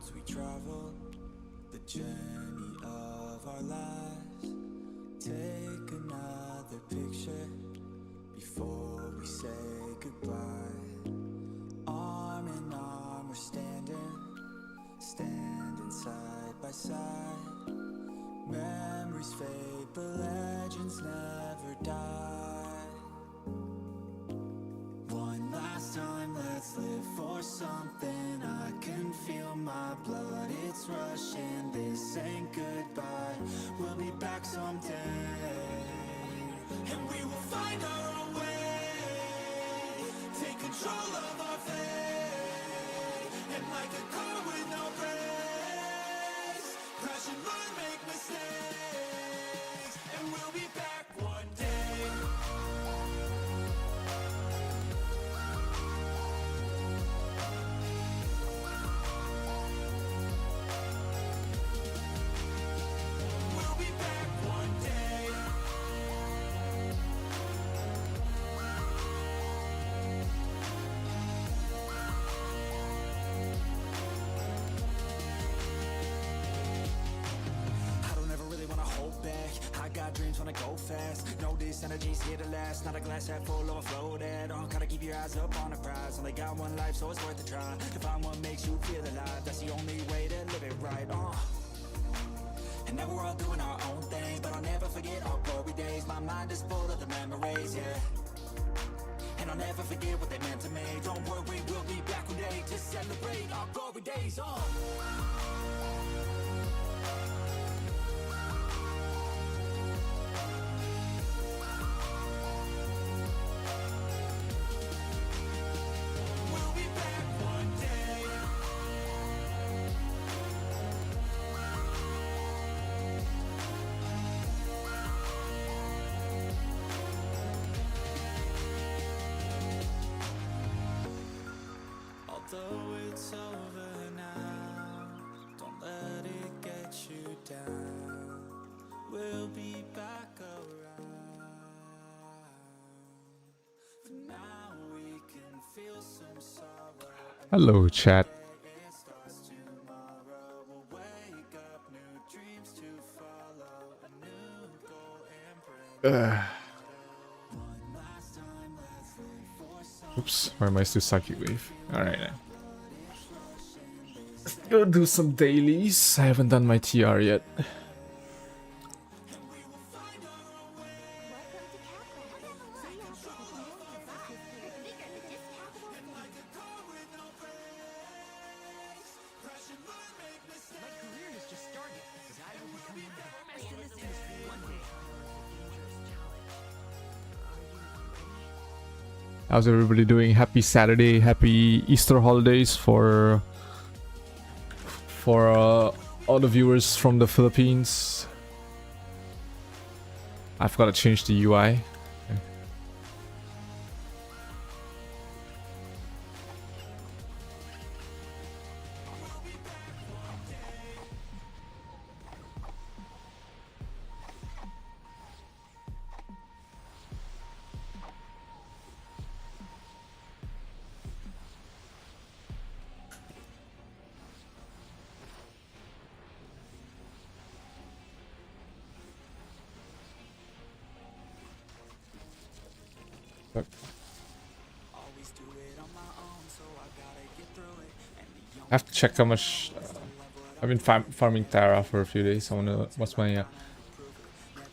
roads we travel, the journey of our lives. Take another picture before we say goodbye. Arm in arm we're standing side by side. Memories fade but legends never die. One last time, let's live for something. I can feel my blood, it's rushing. This ain't goodbye, we'll be back someday. And we will find our own way, take control of our fate. And like a car with no brakes, crash and learn, make mistakes. And we'll be back one day. We'll be back one day. I don't ever really wanna hold back. I got dreams when I go fast. Know this energy's here to last. Not a glass half full, overflow that. Gotta keep your eyes up on the prize. Only got one life, so it's worth a try. To find what makes you feel alive, that's the only way to live it right. And now we're all doing our own thing, but I'll never forget our glory days. My mind is full of the memories, yeah. And I'll never forget what they meant to me. Don't worry, we'll be back one day to celebrate our glory days. We'll be back one day. Although it's over now, don't let it get you down. We'll be back around. For now we can feel some sorrow. Hello, chat. It starts tomorrow. We'll wake up, new dreams to follow, a new goal and bring. One last time, let's live for something. Oops, why am I still psychic wave? Alright then. Let's go do some dailies. I haven't done my TR yet. How's everybody doing? Happy Saturday, happy Easter holidays for all the viewers from the Philippines. I've got to change the UI. I have to check how much. I've been farming Tara for a few days. I wanna. What's my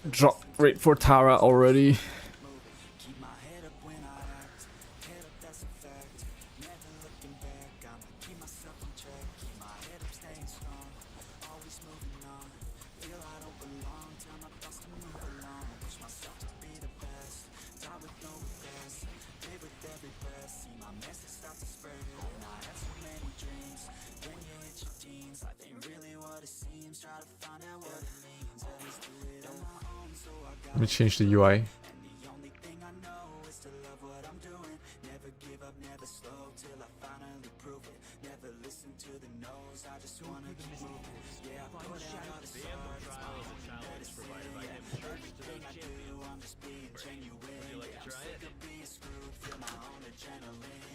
drop rate for Tara already? Let me change the UI.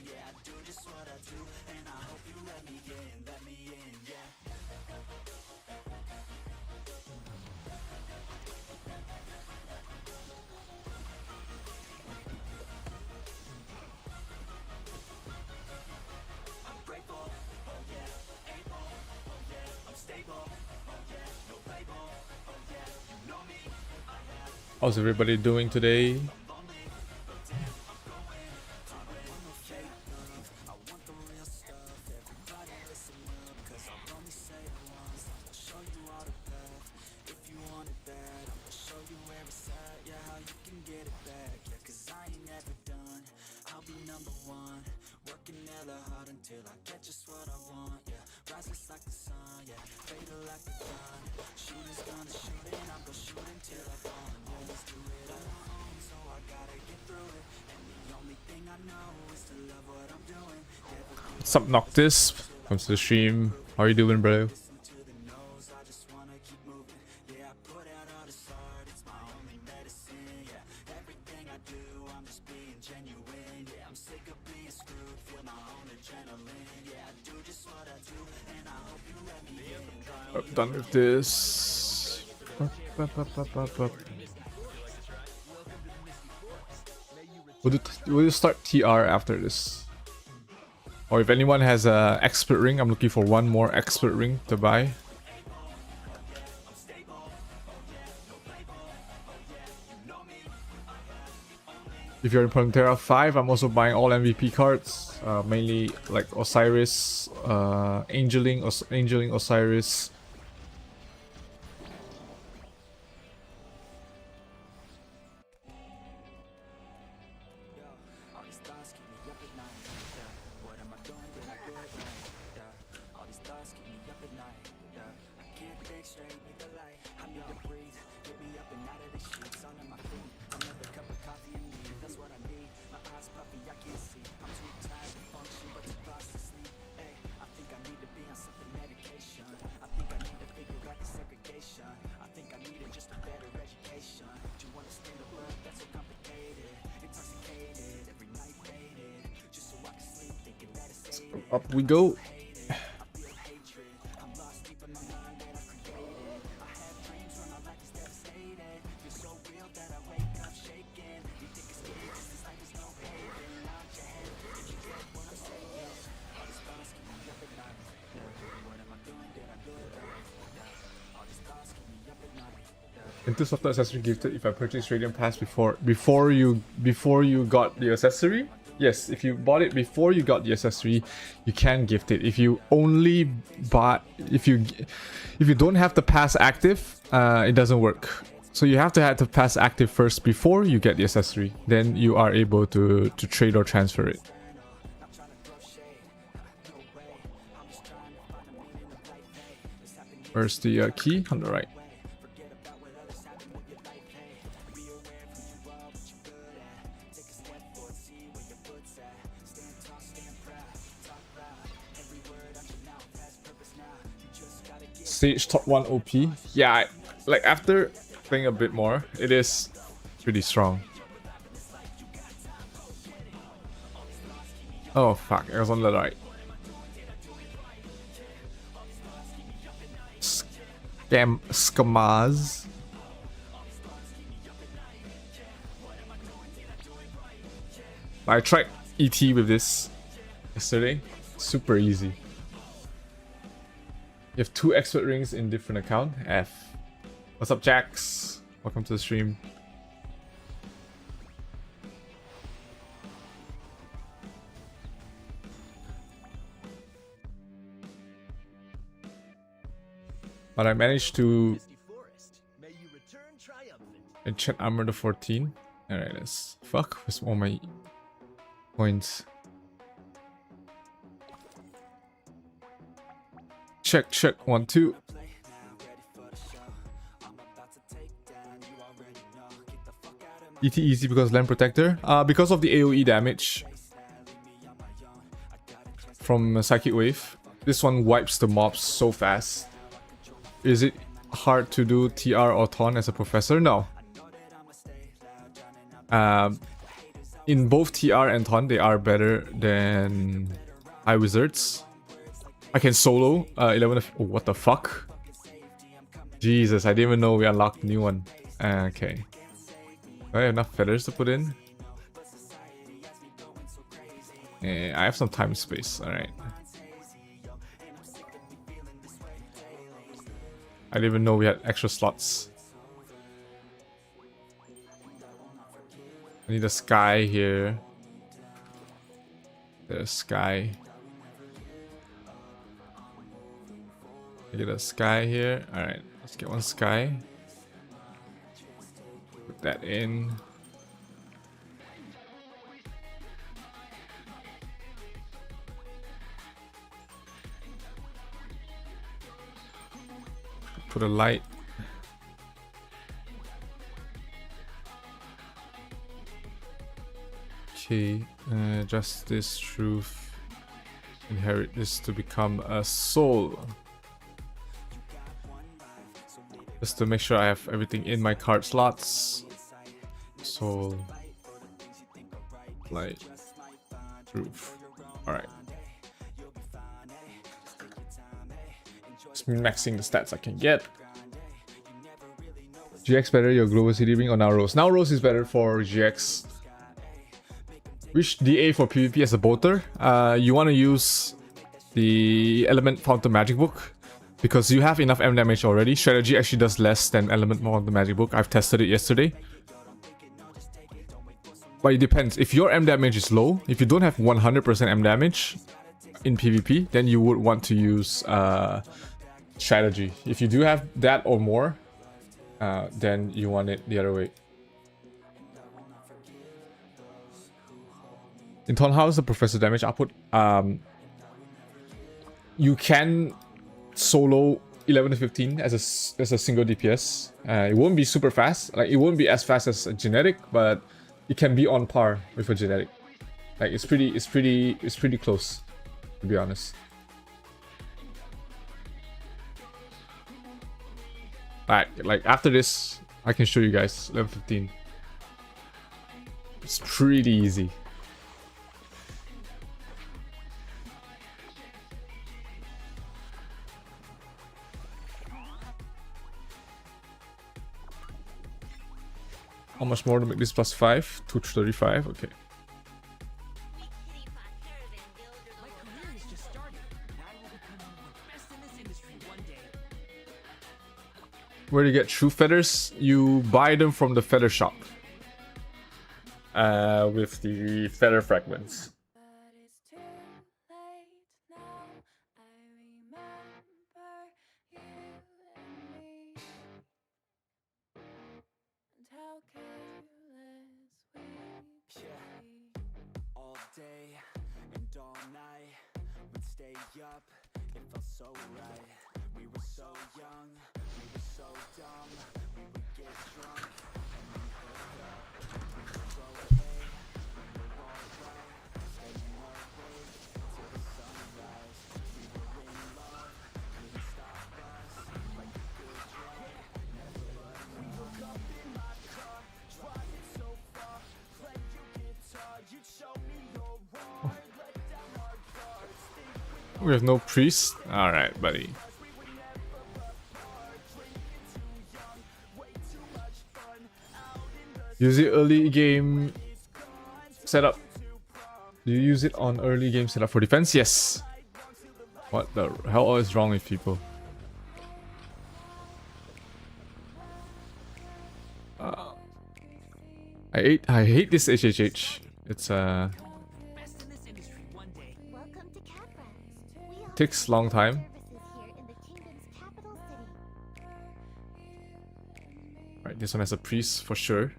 Yeah, I do just what I do, and I hope you let me in, yeah. How's everybody doing today? What's up, Noctis? Comes to the stream. How are you doing, bro? I'm done with this. Will you start TR after this? Or if anyone has a expert ring, I'm looking for one more expert ring to buy. If you're in Prontera-5, I'm also buying all MVP cards, mainly like Osiris, Angeling Osiris. Up we go. Into software accessory gifted if I purchased Radiant Pass before you got the accessory. Yes, if you bought it before you got the accessory, you can gift it. If you only bought, if you don't have the pass active, it doesn't work. So you have to have the pass active first before you get the accessory. Then you are able to trade or transfer it. Where's the key? On the right. Sage top 1 OP. Yeah, like after playing a bit more, it is pretty strong. Oh fuck, I was on the right. Skamaz. I tried ET with this yesterday. Super easy. You have 2 expert rings in different account. F. What's up, Jax? Welcome to the stream. But I managed to enchant armor to 14. Alright, let's fuck with all my points. Check 1 2. ET easy because land protector. Because of the AoE damage from Psychic Wave. This one wipes the mobs so fast. Is it hard to do TR or Taunt as a professor? No. In both TR and Taunt, they are better than High Wizards. I can solo 11 of... Oh, what the fuck? Jesus, I didn't even know we unlocked a new one. Okay. Do I have enough feathers to put in? I have some time and space. Alright. I didn't even know we had extra slots. I need a sky here. There's sky. I get a sky here. Alright, let's get one sky. Put that in. Put a light. Okay, justice, truth. Inherit this to become a soul. Just to make sure I have everything in my card slots. Soul. Light. Truth. Alright. Just maxing the stats I can get. GX better, your global CD ring, or now Rose? Now Rose is better for GX. Which DA for PvP as a bolter? You want to use the Element Fountain Magic Book because you have enough M damage already. Strategy actually does less than Element Fountain Magic Book. I've tested it yesterday. But it depends. If your M damage is low, if you don't have 100% M damage in PvP, then you would want to use strategy. If you do have that or more, then you want it the other way. In Ton, how's the professor damage output? You can solo 11 to 15 as a single DPS. It won't be super fast. Like it won't be as fast as a genetic, but it can be on par with a genetic. Like it's pretty close, to be honest. Like after this, I can show you guys level 15. It's pretty easy. How much more to make this plus 5? 235, okay. Where do you get true feathers? You buy them from the feather shop. With the feather fragments. We have no priest? Alright, buddy. Use it early game setup. Do you use it on early game setup for defense? Yes. What the hell is wrong with people? I hate this HHH. It's takes long time. Right, this one has a priest for sure.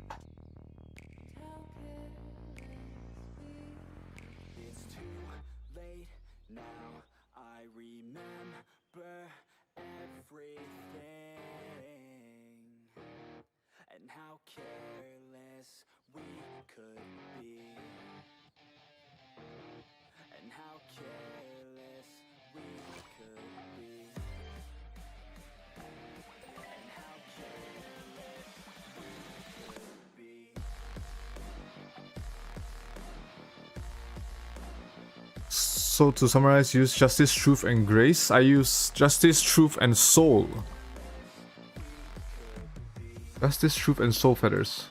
So to summarize, use Justice, Truth, and Grace. I use Justice, Truth, and Soul. Justice, Truth, and Soul feathers.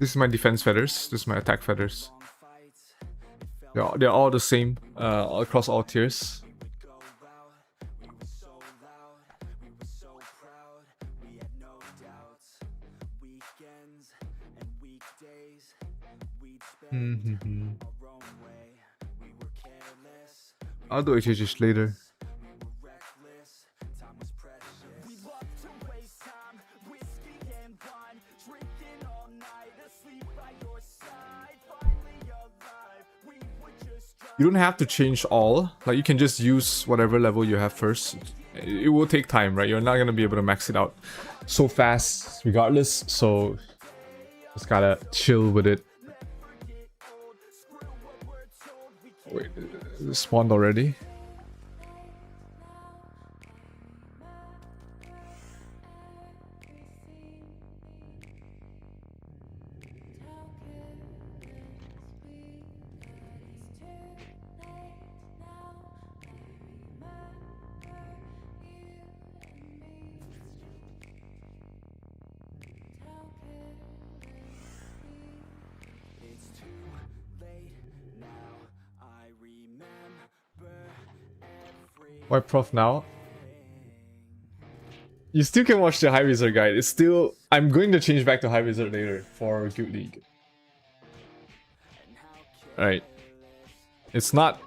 This is my defense feathers. This is my attack feathers. They're all the same across all tiers. I'll do HHH later. You don't have to change all. Like, you can just use whatever level you have first. It will take time, right? You're not gonna be able to max it out so fast regardless, so just gotta chill with it. Wait, it spawned already? Why Prof now? You still can watch the High Wizard guide. It's still... I'm going to change back to High Wizard later for Guild League. Alright. It's not...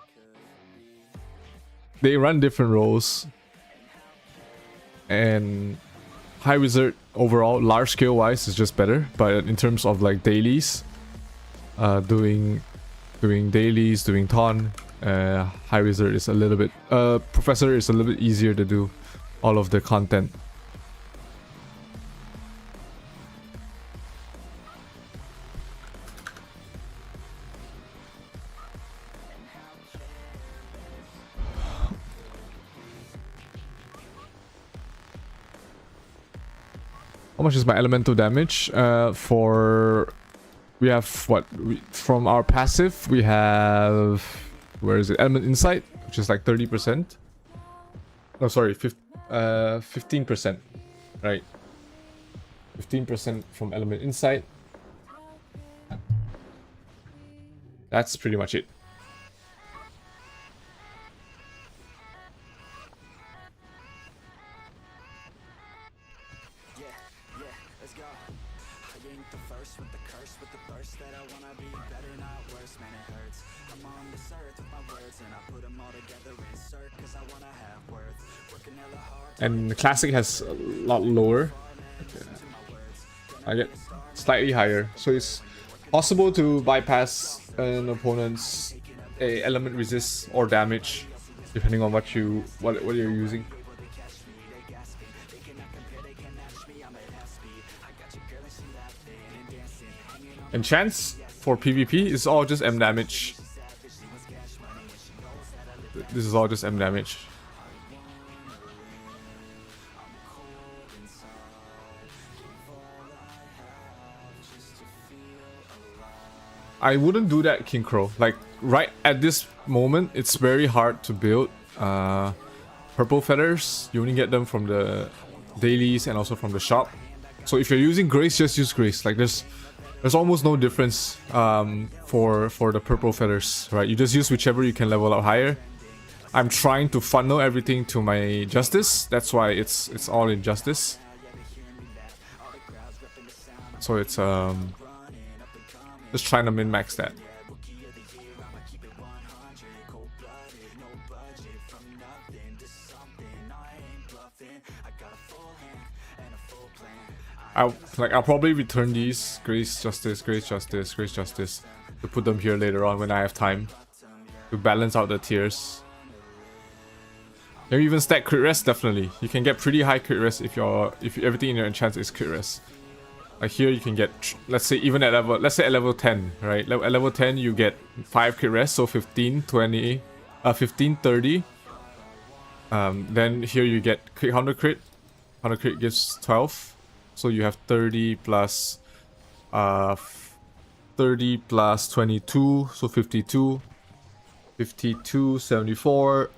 They run different roles. And High Wizard overall, large scale wise, is just better. But in terms of like dailies, doing dailies, doing Ton, High Wizard is a little bit... Professor is a little bit easier to do all of the content. How much is my elemental damage? We have what? From our passive, we have... Where is it? Element Insight, which is like 30%. Oh, sorry, 15%. Right. 15% from Element Insight. That's pretty much it. And the classic has a lot lower. I get slightly higher, so it's possible to bypass an opponent's element resist or damage, depending on what you're using. And chance for PvP is all just M damage. This is all just M damage. I wouldn't do that, King Crow. Like, right at this moment, it's very hard to build purple feathers. You only get them from the dailies and also from the shop. So if you're using Grace, just use Grace. Like, there's almost no difference for the purple feathers, right? You just use whichever you can level up higher. I'm trying to funnel everything to my Justice. That's why it's all in Justice. So it's just trying to min-max that. I'll probably return these Grace Justice, Grace Justice, Grace Justice to put them here later on when I have time to balance out the tiers. Maybe even stack crit rest. Definitely, you can get pretty high crit rest if everything in your enchant is crit rest. Like here you can get, let's say even at level, let's say at level 10, right? At level 10 you get 5 crit rest, so 15, 20, 15, 30. Then here you get 100 crit. 100 crit gives 12. So you have 30 plus 30 plus 22, so 52. 52, 74,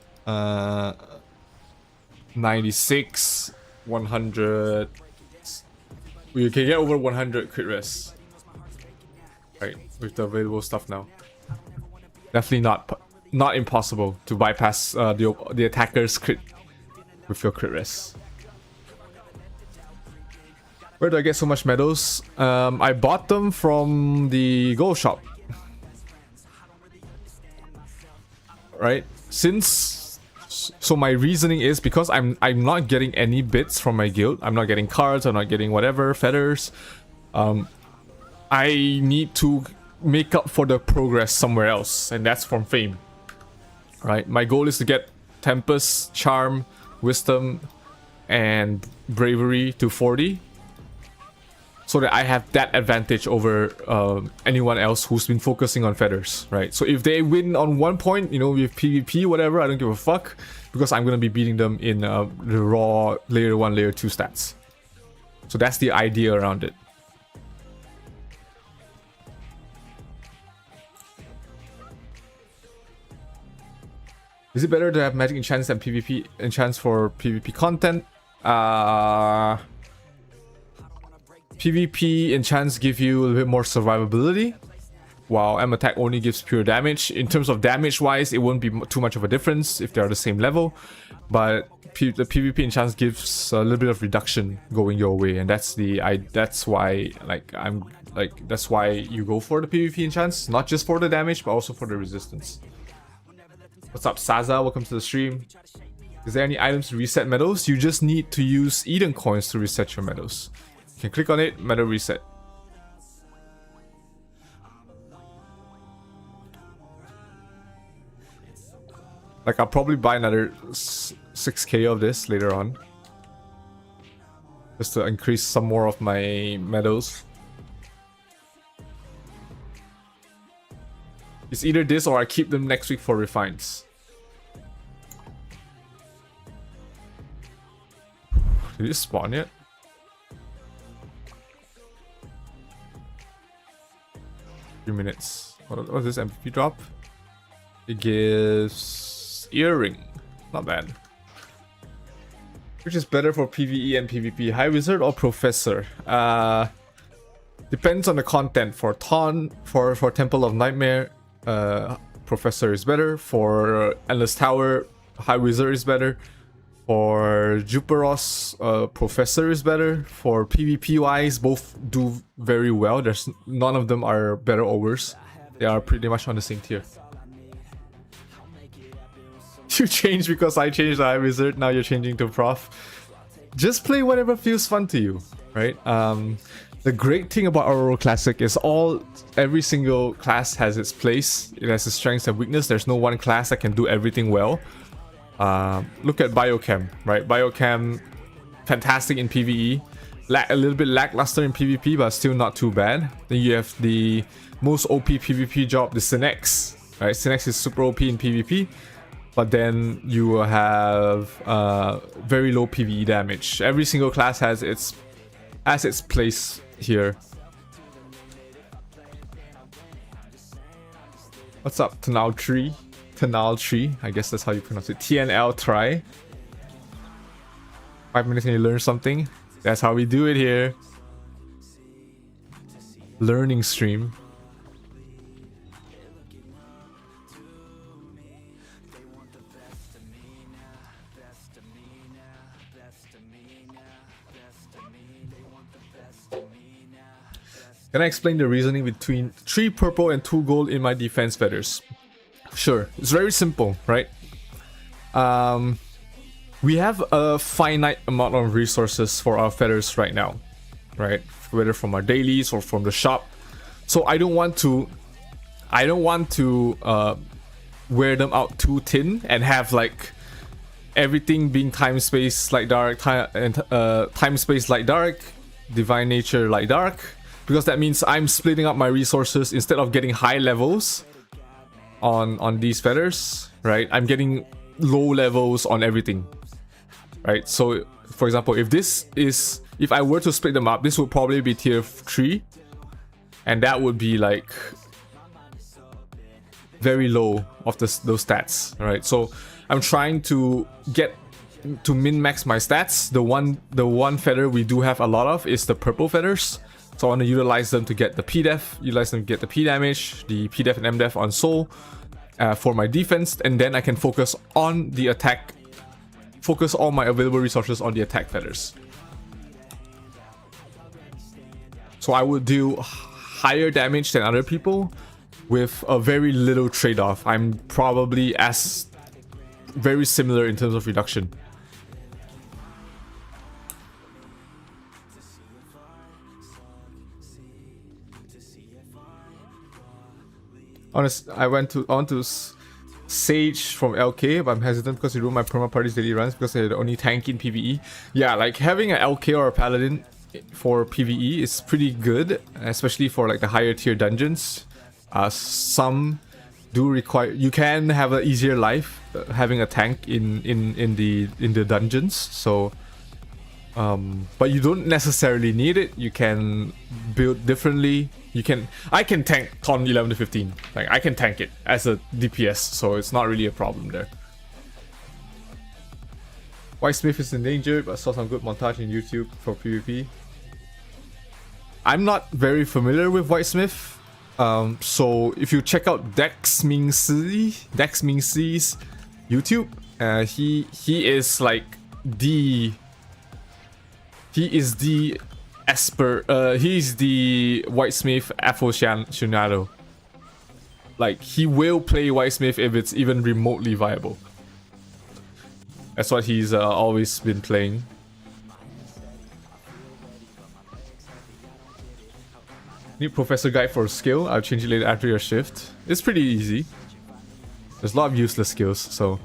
96, 100. You can get over 100 crit rest, right, with the available stuff now. Definitely not impossible to bypass the attacker's crit with your crit rest. Where do I get so much medals? I bought them from the gold shop. Right? So my reasoning is because I'm not getting any bits from my guild. I'm not getting cards, I'm not getting whatever, feathers. I need to make up for the progress somewhere else, and that's from fame. Right? My goal is to get Tempest, Charm, Wisdom, and Bravery to 40. So that I have that advantage over anyone else who's been focusing on feathers, right? So if they win on one point, you know, with PvP, whatever, I don't give a fuck, because I'm gonna be beating them in the raw layer 1, layer 2 stats. So that's the idea around it. Is it better to have magic enchants than PvP enchants for PvP content? PvP enchants give you a little bit more survivability, while M attack only gives pure damage. In terms of damage wise, it won't be too much of a difference if they're the same level, but the PvP enchants gives a little bit of reduction going your way, and that's why that's why you go for the PvP enchants, not just for the damage but also for the resistance. What's up, Saza? Welcome to the stream. Is there any items to reset medals? You just need to use Eden coins to reset your medals. You can click on it, medal reset. Like, I'll probably buy another 6k of this later on, just to increase some more of my medals. It's either this or I keep them next week for refines. Did it spawn yet? Minutes. What was this MVP drop? It gives earring. Not bad. Which is better for PvE and PvP? High Wizard or Professor? Depends on the content. For Temple of Nightmare, Professor is better. For Endless Tower, High Wizard is better. For Juperos, Professor is better. For PvP wise, both do very well. There's none of them are better or worse. They are pretty much on the same tier. You changed because I changed the High Wizard. Now you're changing to Prof. Just play whatever feels fun to you, right? The great thing about Aurora Classic is every single class has its place. It has its strengths and weakness. There's no one class that can do everything well. Look at Biochem, right? Biochem, fantastic in PvE, a little bit lackluster in PvP, but still not too bad. Then you have the most OP PvP job, the Synex, right? Synex is super OP in PvP, but then you will have very low PvE damage. Every single class has its place here. What's up, Tanal Tree? Tanal Tree, I guess that's how you pronounce it. TNL try. 5 minutes and you learn something. That's how we do it here. Learning stream. Can I explain the reasoning between 3 purple and 2 gold in my defense feathers? Sure, it's very simple, right? We have a finite amount of resources for our feathers right now, right? Whether from our dailies or from the shop. So I don't want to wear them out too thin and have like everything being time space like dark, time space like dark, divine nature like dark, because that means I'm splitting up my resources. Instead of getting high levels on these feathers, right, I'm getting low levels on everything, right? So for example, if I were to split them up, this would probably be tier 3, and that would be like very low of those stats, right? So I'm trying to get to min-max my stats. The one feather we do have a lot of is the purple feathers, so I want to utilize them to get the P-Def, utilize them to get the P damage, the P-Def and M-Def on Soul, for my defense, and then I can focus on the attack. Focus all my available resources on the attack feathers. So I would do higher damage than other people with a very little trade-off. I'm probably very similar in terms of reduction. Honest, I went onto Sage from LK, but I'm hesitant because he ruined my perma party's daily runs because they're the only tank in PvE. Yeah, like having an LK or a Paladin for PvE is pretty good, especially for like the higher tier dungeons. Some do require, you can have an easier life having a tank in the dungeons. So but you don't necessarily need it. You can build differently. I can tank con 11 to 15. Like I can tank it as a DPS, so it's not really a problem there. Whitesmith is in danger, but I saw some good montage in YouTube for PvP. I'm not very familiar with Whitesmith. So if you check out Dex Ming Si's YouTube, he is like he's the Whitesmith aficionado. Like he will play Whitesmith if it's even remotely viable. That's what he's always been playing. Need professor guide for a skill. I'll change it later after your shift. It's pretty easy. There's a lot of useless skills, so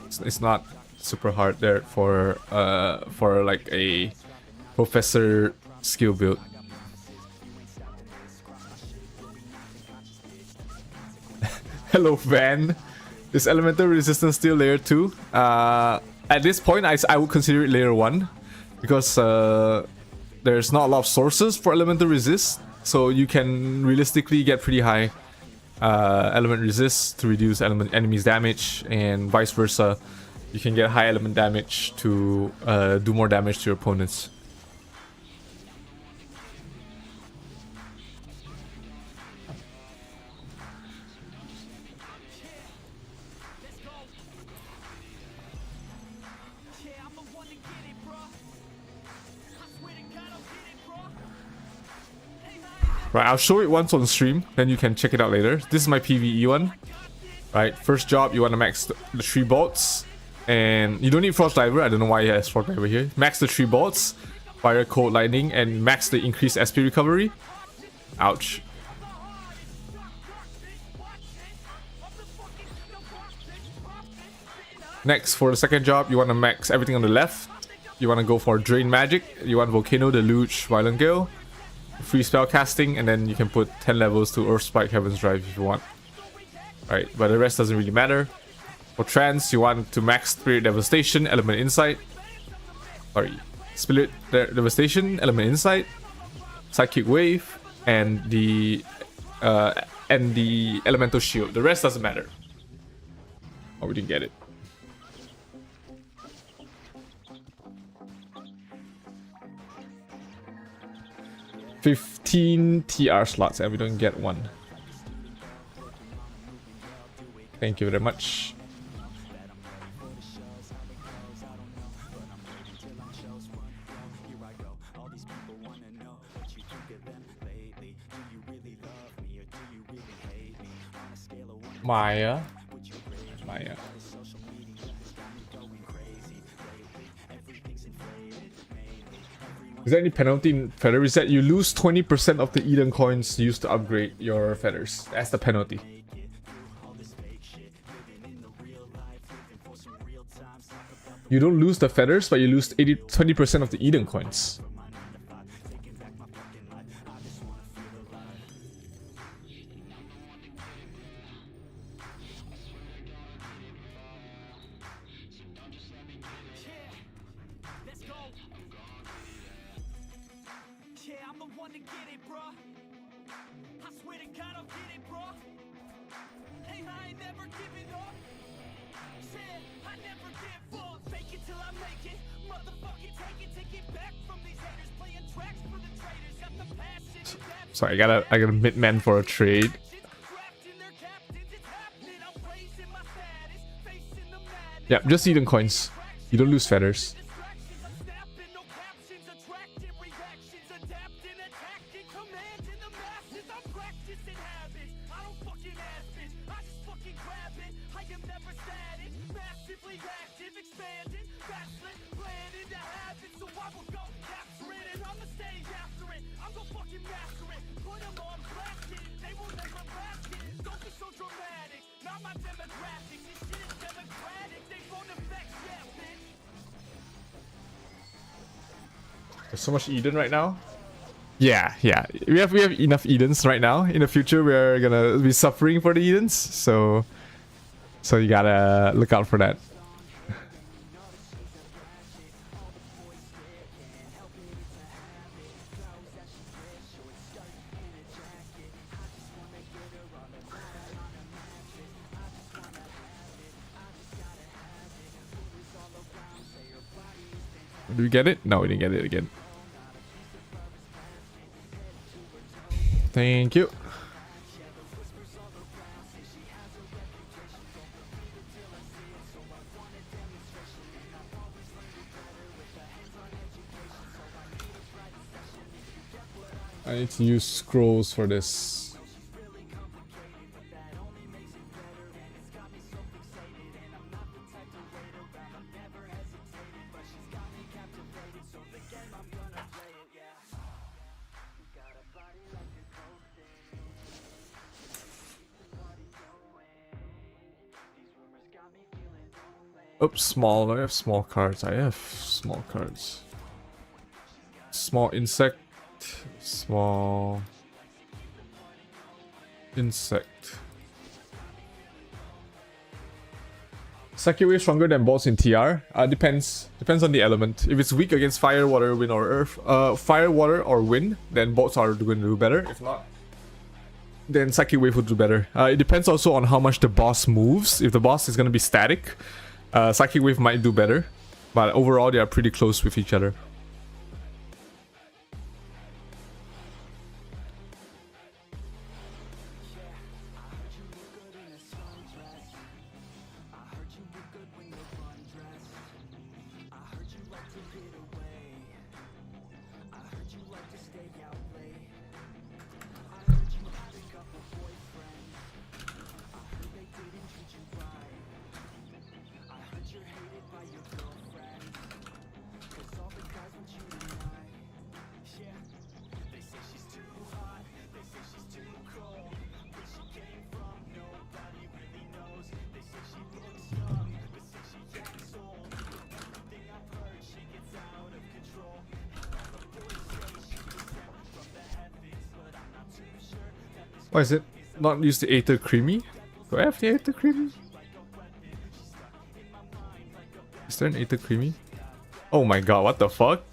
it's not super hard there for like a professor skill build. Hello, Van. Is elemental resistance still layer 2? At this point, I would consider it layer 1 because there's not a lot of sources for elemental resist, so you can realistically get pretty high element resist to reduce enemies damage, and vice versa. You can get high element damage to do more damage to your opponents. Right, I'll show it once on stream, then you can check it out later. This is my PvE one. Right, first job, you want to max the 3 bolts. And you don't need Frost Diver, I don't know why he has Frost Diver here. Max the 3 bolts, Fire, Cold, Lightning, and max the increased SP recovery. Ouch. Next, for the second job, you want to max everything on the left. You want to go for Drain Magic. You want Volcano, Deluge, Violent Gale. Free spell casting, and then you can put 10 levels to Earth Spike, Heaven's Drive if you want. Right, but the rest doesn't really matter. For trance, you want to max Spirit Devastation, Element Insight. Sorry, Spirit Devastation, Element Insight, Psychic Wave, and the Elemental Shield. The rest doesn't matter. Oh, we didn't get it. $15 TR slots, and we don't get one. Thank you very much. Maya. Is there any penalty in feather reset? You lose 20% of the Eden coins used to upgrade your feathers. That's the penalty. You don't lose the feathers, but you lose 20% of the Eden coins. Sorry, I gotta mid-man for a trade. Yeah, just Eden coins. You don't lose feathers. There's so much Eden right now. Yeah. We have enough Edens right now. In the future, we're gonna be suffering for the Edens, so you gotta look out for that. Do we get it? No, we didn't get it again. Thank you. I need to use scrolls for this. Oops, small. I have small cards. I have small cards. Small insect. Small insect. Psychic Wave stronger than bolts in TR? Depends on the element. If it's weak against fire, water, wind, or earth, fire, water, or wind, then bolts are going to do better. If not, then Psychic Wave would do better. It depends also on how much the boss moves. If the boss is going to be static, Psychic Wave might do better. But overall, they are pretty close with each other. Why is it not use the Aether Creamy? Do I have the Aether Creamy? Is there an Aether Creamy? Oh my god, what the fuck?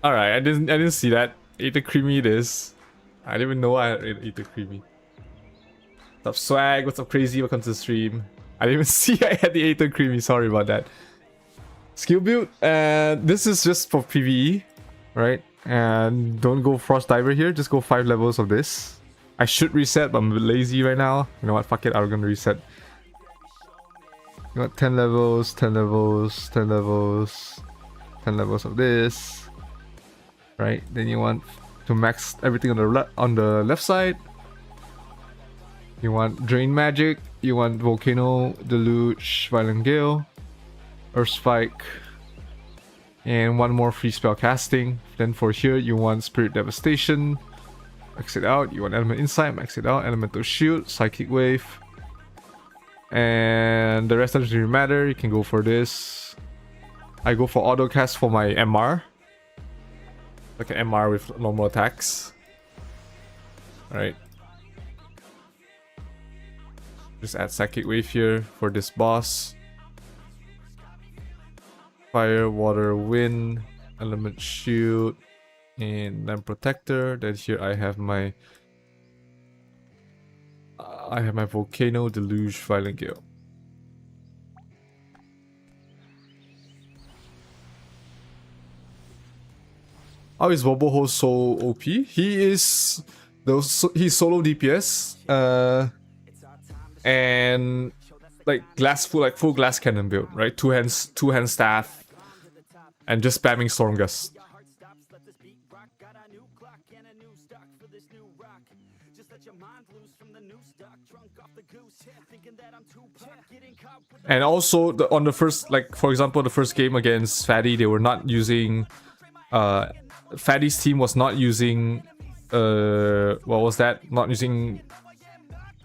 Alright, I didn't see that. Aether Creamy it is. I didn't even know I had Aether Creamy. What's up, Swag? What's up, Crazy? Welcome to the stream. I didn't even see I had the Aether Creamy. Sorry about that. Skill build. This is just for PvE, right? And don't go Frost Diver here. Just go 5 levels of this. I should reset, but I'm a bit lazy right now. You know what? Fuck it. I'm gonna reset. You got 10 levels, 10 levels, 10 levels, 10 levels of this. Right? Then you want to max everything on the left side. You want Drain Magic. You want Volcano, Deluge, Violent Gale, Earth Spike, and one more free spell casting. Then for here, you want Spirit Devastation. Max it out. You want Element Insight. Max it out. Elemental Shield, Psychic Wave, and the rest doesn't really matter. You can go for this. I go for auto cast for my MR, like an MR with normal attacks. All right. Just add Psychic Wave here for this boss. Fire, Water, Wind, Element Shield, and then Protector. Then here I have my Volcano, Deluge, Violent Gale. How is Boboho so OP? He's solo DPS. And like full glass cannon build, right? Two hand staff, and just spamming Stormgust. And also on the first, like for example, the first game against Fatty, they were not using. Fatty's team was not using. What was that? Not using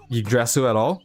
Yggdrasil at all.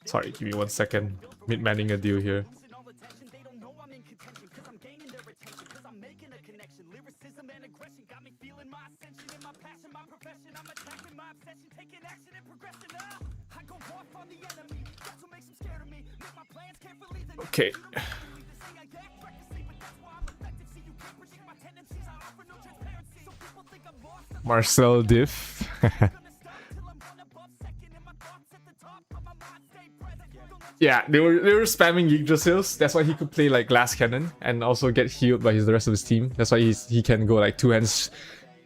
Sorry, give me 1 second. Mid-manning a deal here. Okay. Marcel diff. Yeah, they were spamming Yggdrasils. That's why he could play like Glass Cannon and also get healed by the rest of his team. That's why he can go like two hands.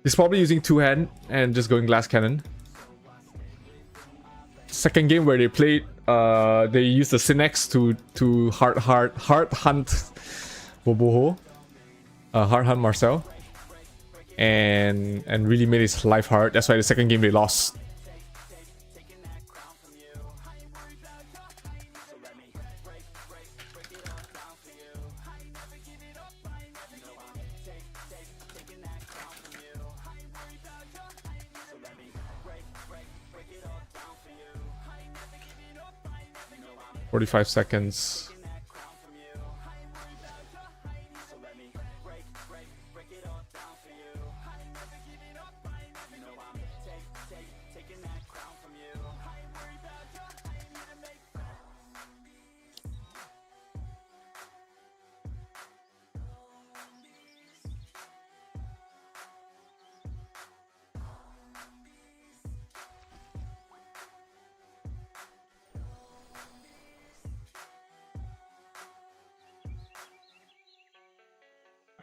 He's probably using two hand and just going Glass Cannon. Second game where they played, they used the Synex to hard hunt Boboho, hard hunt Marcel, and really made his life hard. That's why the second game they lost. 45 seconds.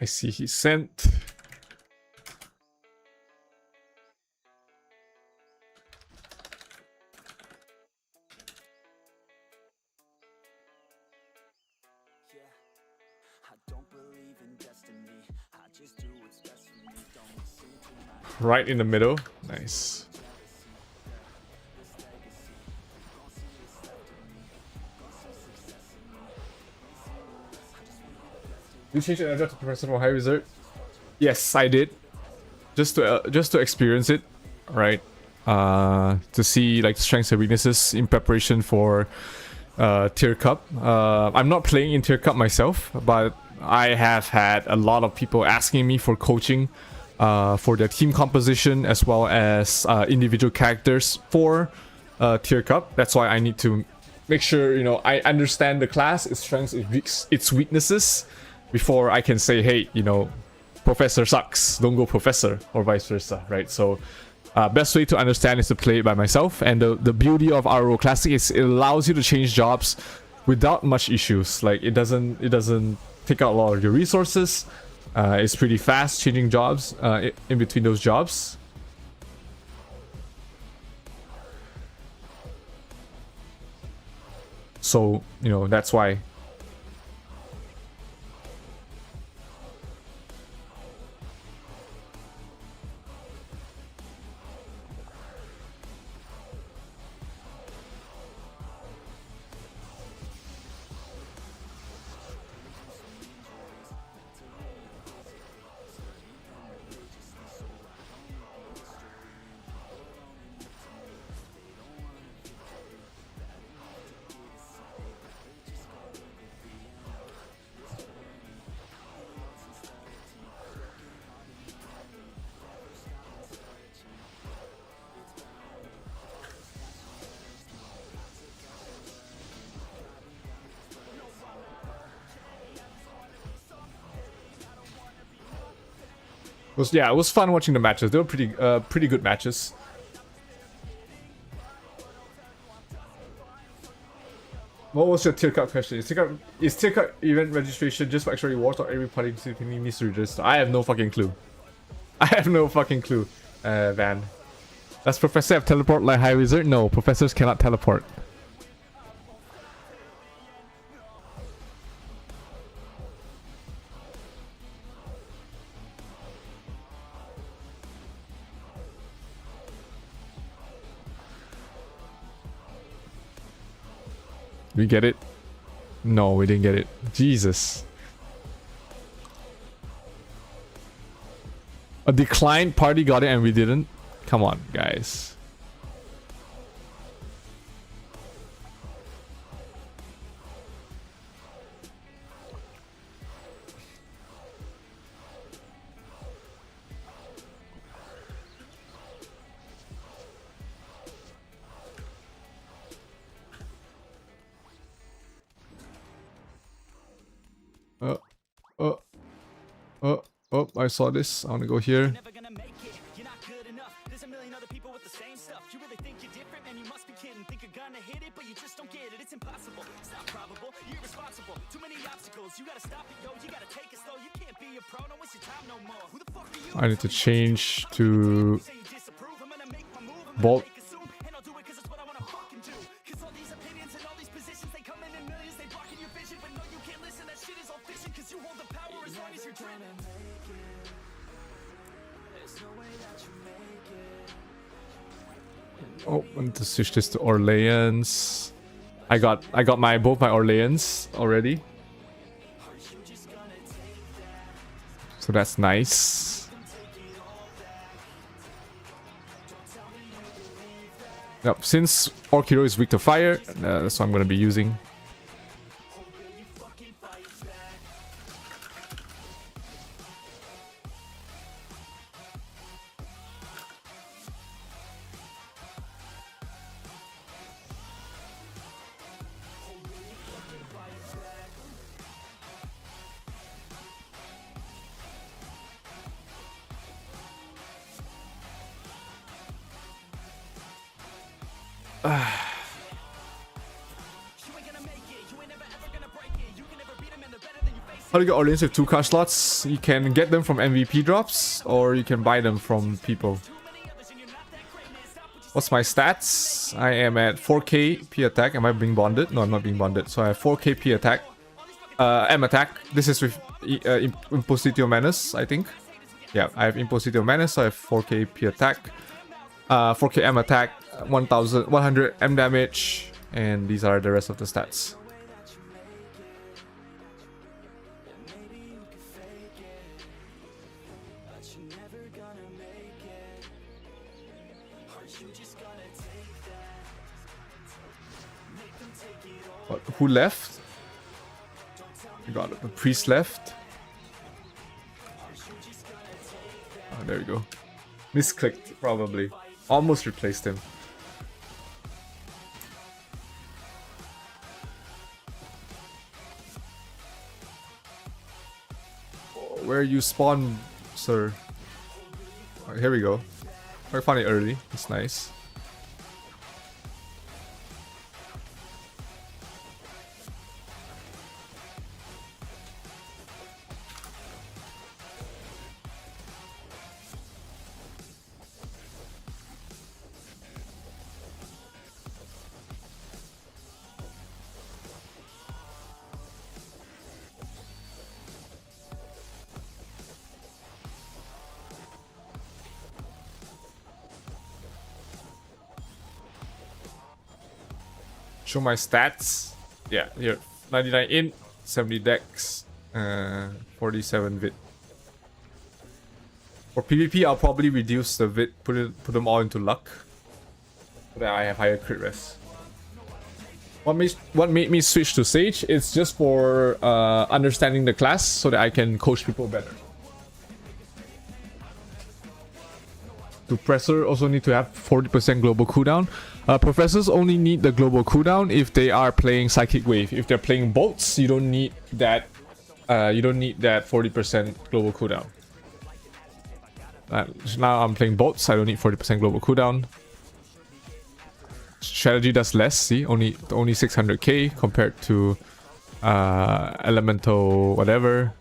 I see he sent. Right in the middle. Nice. You changed the energy to Professor for high result? Yes, I did. Just to experience it, right? To see like strengths and weaknesses in preparation for Tier Cup. I'm not playing in Tier Cup myself, but I have had a lot of people asking me for coaching for their team composition as well as individual characters for Tier Cup. That's why I need to make sure, you know, I understand the class, its strengths, its weaknesses, before I can say, hey, you know, Professor sucks, don't go Professor, or vice versa, right? So best way to understand is to play it by myself. And the beauty of RO Classic is it allows you to change jobs without much issues. Like it doesn't take out a lot of your resources. It's pretty fast changing jobs in between those jobs. So, you know, that's why. It was fun watching the matches. They were pretty good matches. What was your tier cut question? Is tier cut event registration just for extra rewards or every participating needs to register? I have no fucking clue. I have no fucking clue, Van. Does Professor have teleport like High Wizard? No, professors cannot teleport. We get it? No, we didn't get it. Jesus. A declined party got it and we didn't? Come on, guys. Oh, I saw this. I want to go here. I need to change to Bolt. Oh, I need to switch this to Orleans. I got both my Orleans already. So that's nice. Yep, since Orc Hero is weak to fire, that's what I'm gonna be using. How do you get Orleans with 2 card slots? You can get them from MVP drops, or you can buy them from people. What's my stats? I am at 4k P attack. Am I being bonded? No, I'm not being bonded. So I have 4k P attack. M attack. This is with Impositio Manus, I think. Yeah, I have Impositio Manus, so I have 4k P attack. 4k M attack, 100 M damage, and these are the rest of the stats. What, who left? We got it. The priest left. Oh, there we go. Misclicked, probably. Almost replaced him. Where you spawn, sir? Oh, here we go. I found it early. It's nice. Show my stats. Yeah, here. 99 int, 70 dex, 47 vit. For PvP, I'll probably reduce the vit, put them all into luck, so that I have higher crit rest. What made me switch to Sage? It's just for understanding the class, so that I can coach people better. Suppressor also need to have 40% global cooldown. Professors only need the global cooldown if they are playing Psychic Wave. If they're playing bolts, you don't need that. You don't need that 40% global cooldown. Now I'm playing boats. I don't need 40% global cooldown. Strategy does less. See, only 600k compared to elemental whatever.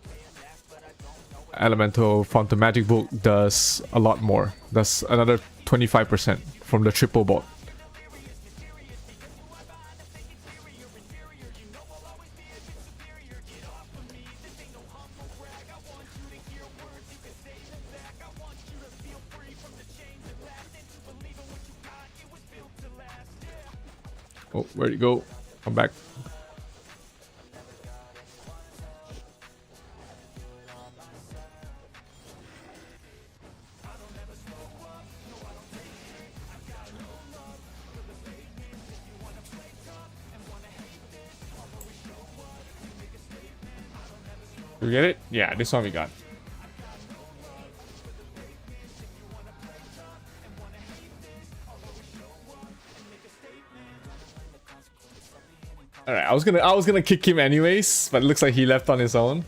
Elemental Fountain Magic Book does a lot more. Does another 25% from the triple bolt. Oh, where'd you go? Come back. Did we get it? Yeah, this one we got. Alright, I was gonna kick him anyways, but it looks like he left on his own.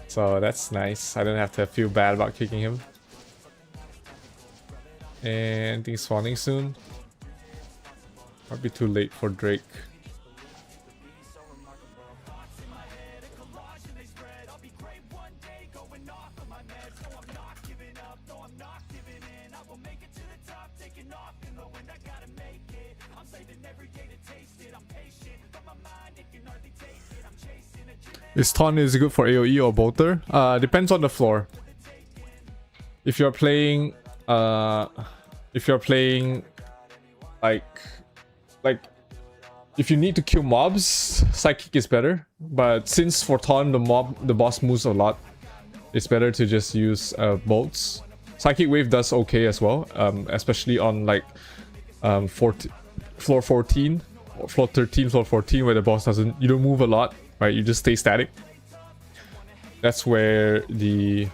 So that's nice. I don't have to feel bad about kicking him. And I think he's spawning soon. Might be too late for Drake. Is Taunt is good for AoE or bolter? Depends on the floor. If you're playing like if you need to kill mobs, Psychic is better. But since for Taunt the boss moves a lot, it's better to just use bolts. Psychic Wave does okay as well, especially on like floor 14, or floor 13, floor 14, where the boss you don't move a lot. Right, you just stay static. That's where the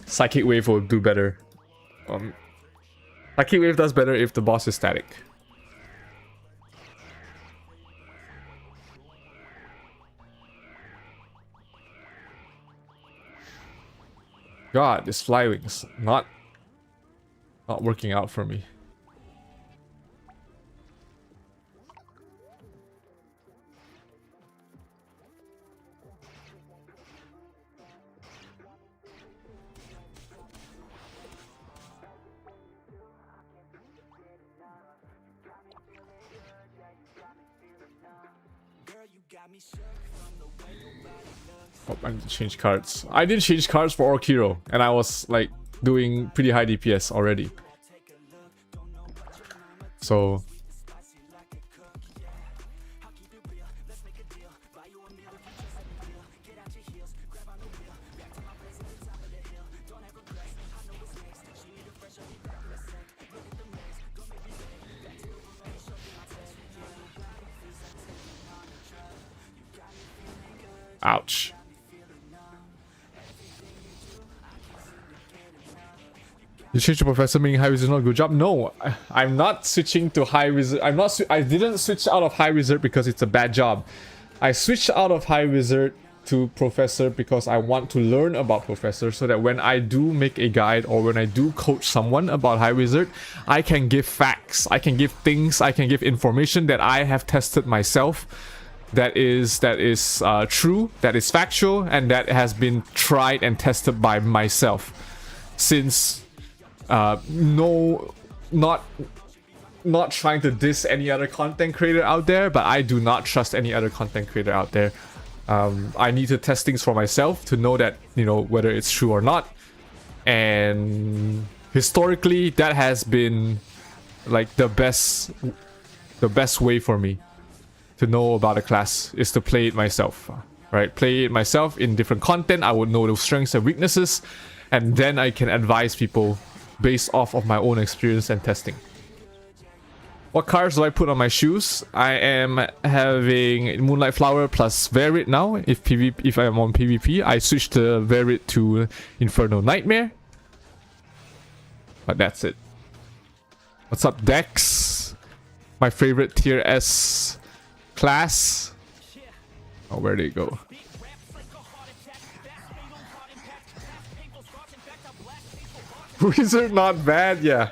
Psychic Wave will do better. Psychic Wave does better if the boss is static. God, this Flywing's not working out for me. Oh, I need to change cards. I did change cards for Orc Hero, and I was like doing pretty high DPS already. So ouch. You changed to Professor, meaning High Wizard not good job? No, I'm not switching to High Wizard. I didn't switch out of High Wizard because it's a bad job. I switched out of High Wizard to Professor because I want to learn about Professor, so that when I do make a guide or when I do coach someone about High Wizard, I can give facts, I can give things, I can give information that I have tested myself, that is true, that is factual, and that has been tried and tested by myself. Since not trying to diss any other content creator out there, but I do not trust any other content creator out there. I need to test things for myself to know that, you know, whether it's true or not. And historically, that has been like the best way for me to know about a class, is to play it myself, right? Play it myself in different content. I would know the strengths and weaknesses, and then I can advise people based off of my own experience and testing. What cards do I put on my shoes? I am having Moonlight Flower plus Verit now. If I am on PvP, I switched the Verit to Infernal Nightmare. But that's it. What's up, Dex? My favorite tier S class. Oh, where'd they go? Wizard not bad, yeah.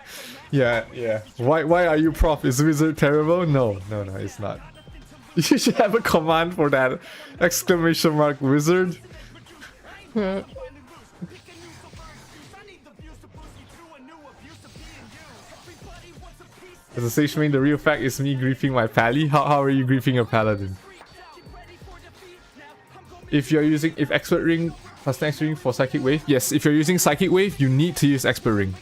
Yeah. Why are you prof? Is Wizard terrible? No, it's not. You should have a command for that. Exclamation mark Wizard. As a sage main, the real fact is me griefing my pally. How are you griefing your paladin? If you're using expert ring plus expert ring for psychic wave, yes. If you're using psychic wave, you need to use expert ring.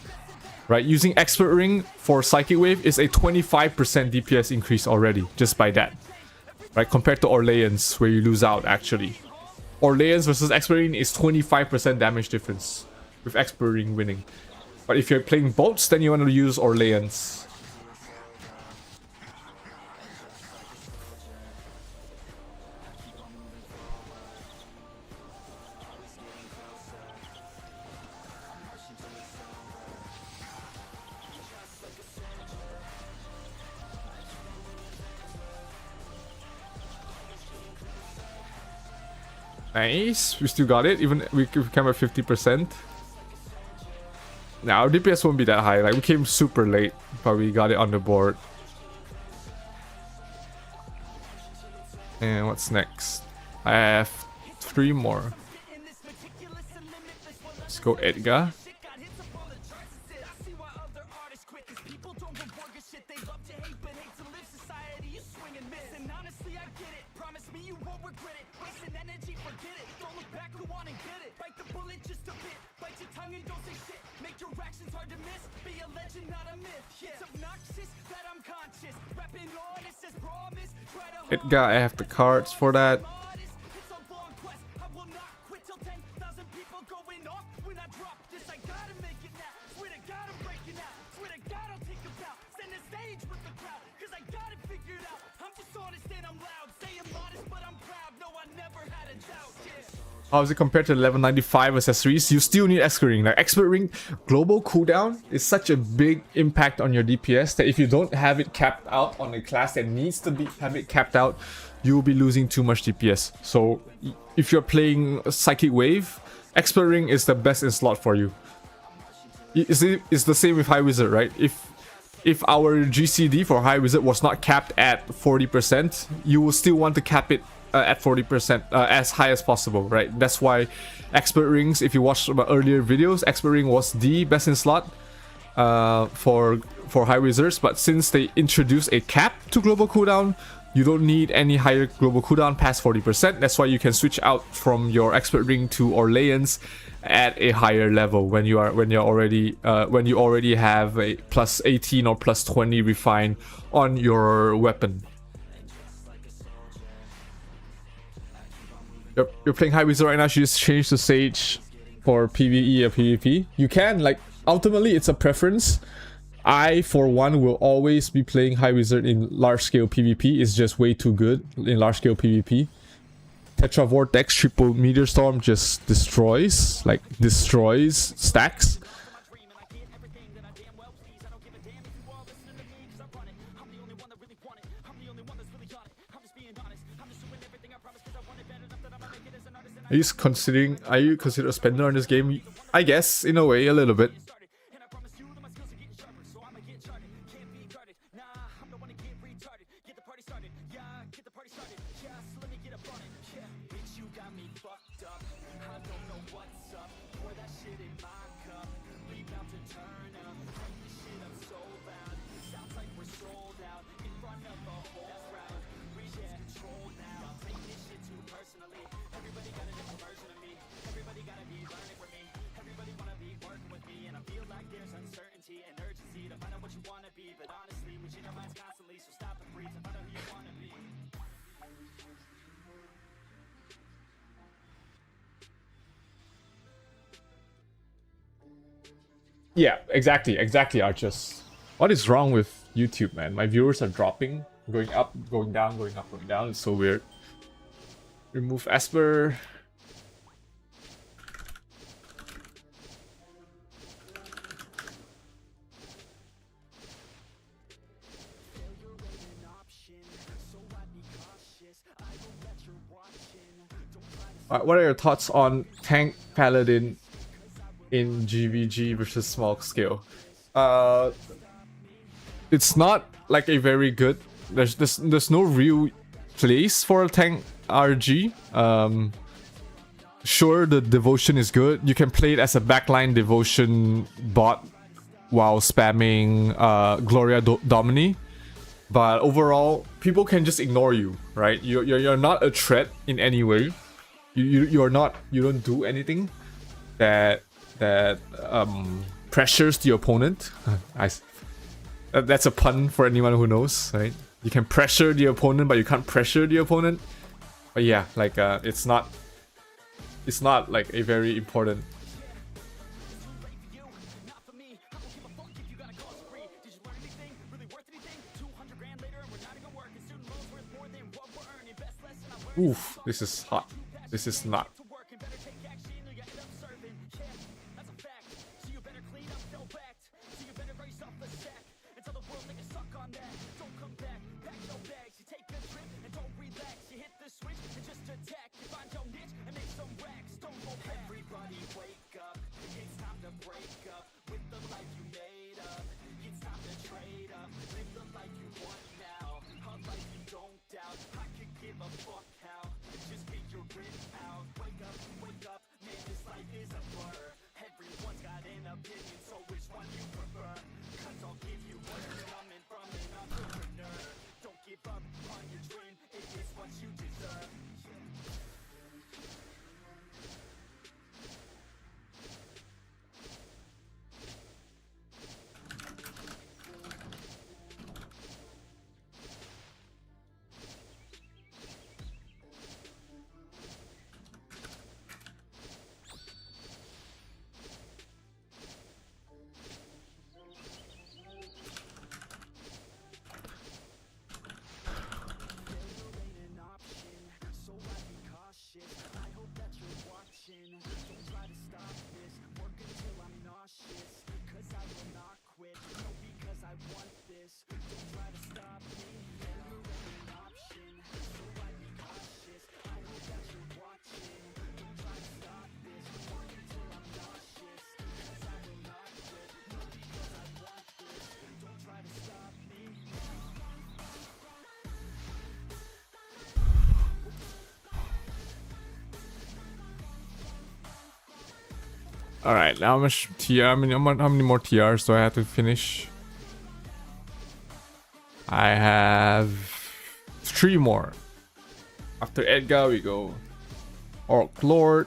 Right, using expert ring for psychic wave is a 25% DPS increase already just by that. Right, compared to Orleans where you lose out actually. Orleans versus expert ring is 25% damage difference with expert ring winning. But if you're playing bolts, then you want to use Orleans. Nice, we still got it, even we came at 50%. Now our DPS won't be that high, like we came super late, but we got it on the board. And what's next? I have 3 more. Let's go Edgar. Edgar, I have the cards for that. How is it compared to 1195 accessories? You still need expert ring. Like expert ring global cooldown is such a big impact on your DPS that if you don't have it capped out on a class that needs to have it capped out, you will be losing too much DPS. So if you're playing psychic wave, expert ring is the best in slot for you. It's the same with high wizard, right? If our GCD for high wizard was not capped at 40%, you will still want to cap it at 40%, as high as possible, right? That's why expert rings, if you watched my earlier videos, expert ring was the best in slot for high wizards. But since they introduced a cap to global cooldown, you don't need any higher global cooldown past 40%. That's why you can switch out from your expert ring to Orleans at a higher level when you already have a plus 18 or plus 20 refine on your weapon. You're playing high wizard right now, you just change to sage for PvE or PvP. You can, like, ultimately it's a preference. I, for one, will always be playing high wizard in large scale PvP. It's just way too good in large scale PvP. Tetra Vortex triple meteor storm just destroys stacks. Are you considered a spender on this game? I guess, in a way, a little bit. Yeah, exactly, Archers. What is wrong with YouTube, man? My viewers are dropping, going up, going down, going up, going down. It's so weird. Remove Esper. What are your thoughts on tank paladin in GVG versus small scale. It's not like a very good. There's no real place for a tank RG. Sure, the devotion is good. You can play it as a backline devotion bot while spamming Gloria Domini. But overall, people can just ignore you, right? You're not a threat in any way. You don't do anything that pressures the opponent. That's a pun for anyone who knows, right? You can pressure the opponent, but you can't pressure the opponent. But yeah, like it's not like a very important. Oof, this is hot. This is not. All right, now how much TR? How many more TRs do I have to finish? I have 3 more. After Edgar, we go Orc Lord,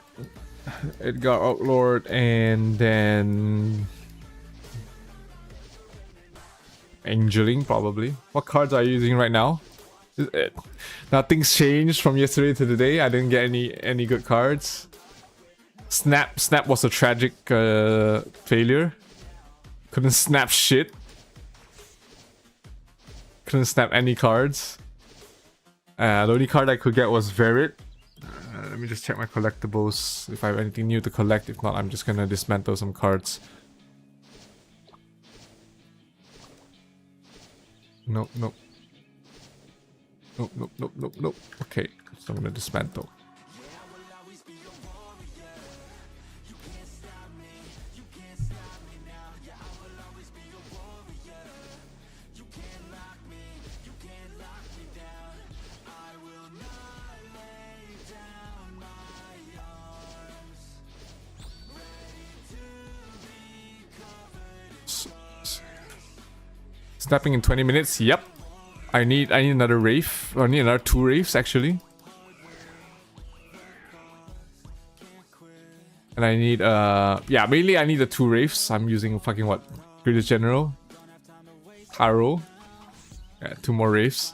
Edgar Orc Lord, and then Angeling probably. What cards are you using right now? Nothing's changed from yesterday to today. I didn't get any good cards. Snap was a tragic failure. Couldn't snap shit. Couldn't snap any cards. The only card I could get was Verit. Let me just check my collectibles if I have anything new to collect. If not, I'm just gonna dismantle some cards. Nope. Okay, so I'm gonna dismantle. Snapping in 20 minutes. Yep. I need another Wraith. Or I need another 2 Wraiths actually. And I need yeah, mainly I need the 2 Wraiths. I'm using fucking what? Greatest General. Taro. Yeah, 2 more Wraiths.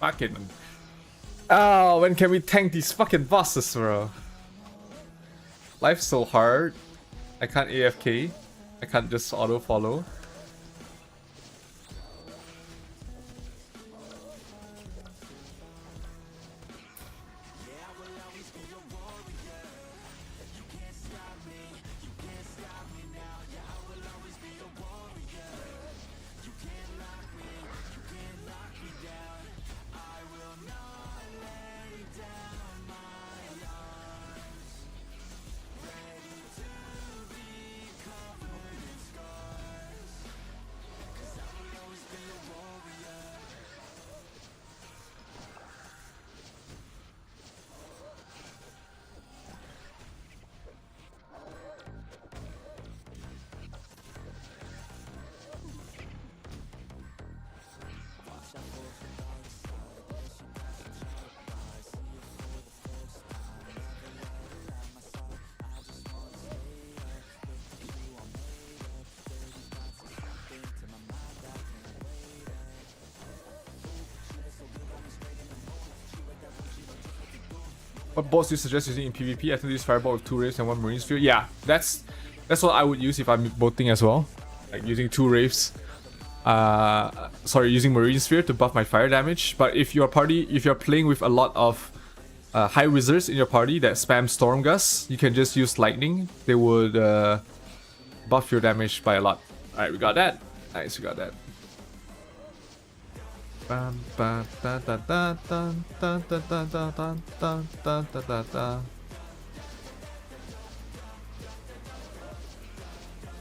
Fucking Oh, when can we tank these fucking bosses, bro? Life's so hard. I can't AFK. I can't just auto follow. What bots do you suggest using in PvP? I think this fireball with 2 raves and 1 marine sphere. Yeah, that's what I would use if I'm boating as well. Like using 2 raves. Sorry, using marine sphere to buff my fire damage. But if you're playing with a lot of high wizards in your party that spam storm gust, you can just use lightning. They would buff your damage by a lot. Alright, we got that. Nice, we got that.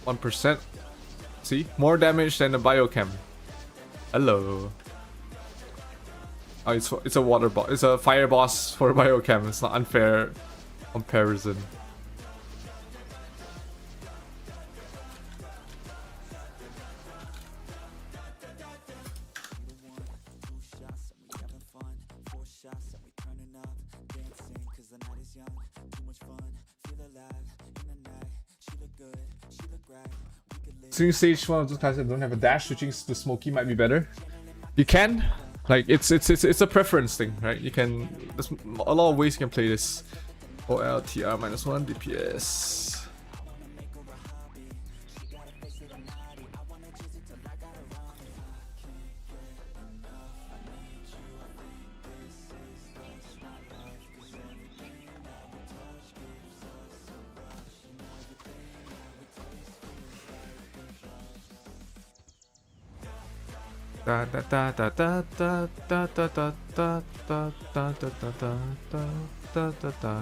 1%. See? More damage than the biochem. Hello. Oh, it's a water boss. It's a fire boss for biochem. It's not unfair comparison. Swing stage one of those classes that don't have a dash, switching to Smoky might be better. You can, like it's a preference thing, right? You can. There's a lot of ways you can play this. OLTR -1 DPS. Da da da da da da da da da da da da da da da.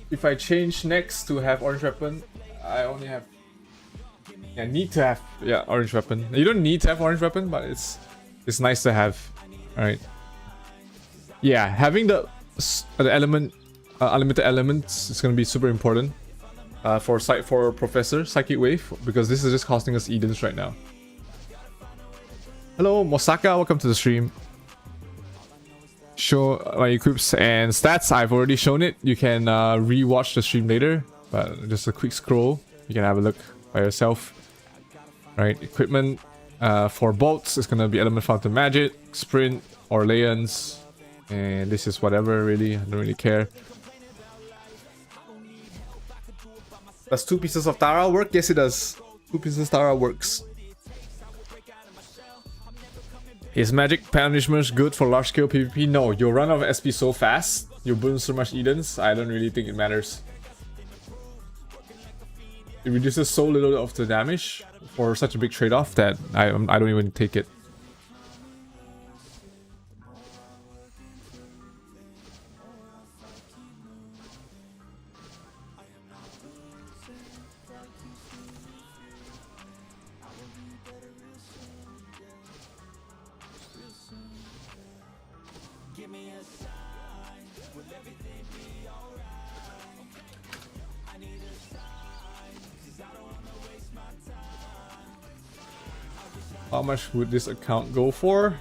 If I change next to have orange weapon, I only have need to have orange weapon. You don't need to have orange weapon, but it's nice to have. All right. Yeah, having the element unlimited elements is gonna be super important for Professor Psychic Wave, because this is just costing us Edens right now. Hello Mosaka, welcome to the stream. Show my equips and stats. I've already shown it. You can re-watch the stream later, but just a quick scroll. You can have a look by yourself. Right, equipment for bolts is gonna be Element Fountain Magic, Sprint, Orleans, and this is whatever really. I don't really care. Does 2 pieces of Tara work? Yes, it does. 2 pieces of Tara works. Is magic punishment good for large scale PvP? No, you'll run out of SP so fast. You burn so much Edens. I don't really think it matters. It reduces so little of the damage for such a big trade-off that I don't even take it. How much would this account go for?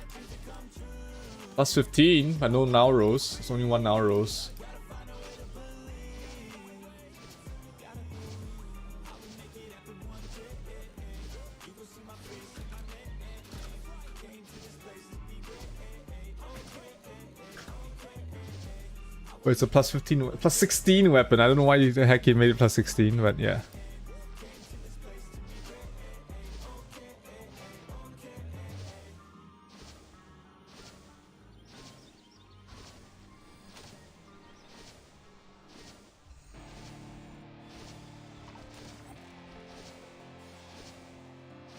Plus 15, but no now rose. It's only 1 now rose. Oh, it's a plus 15, plus 16 weapon. I don't know why the heck he made it plus 16, but yeah.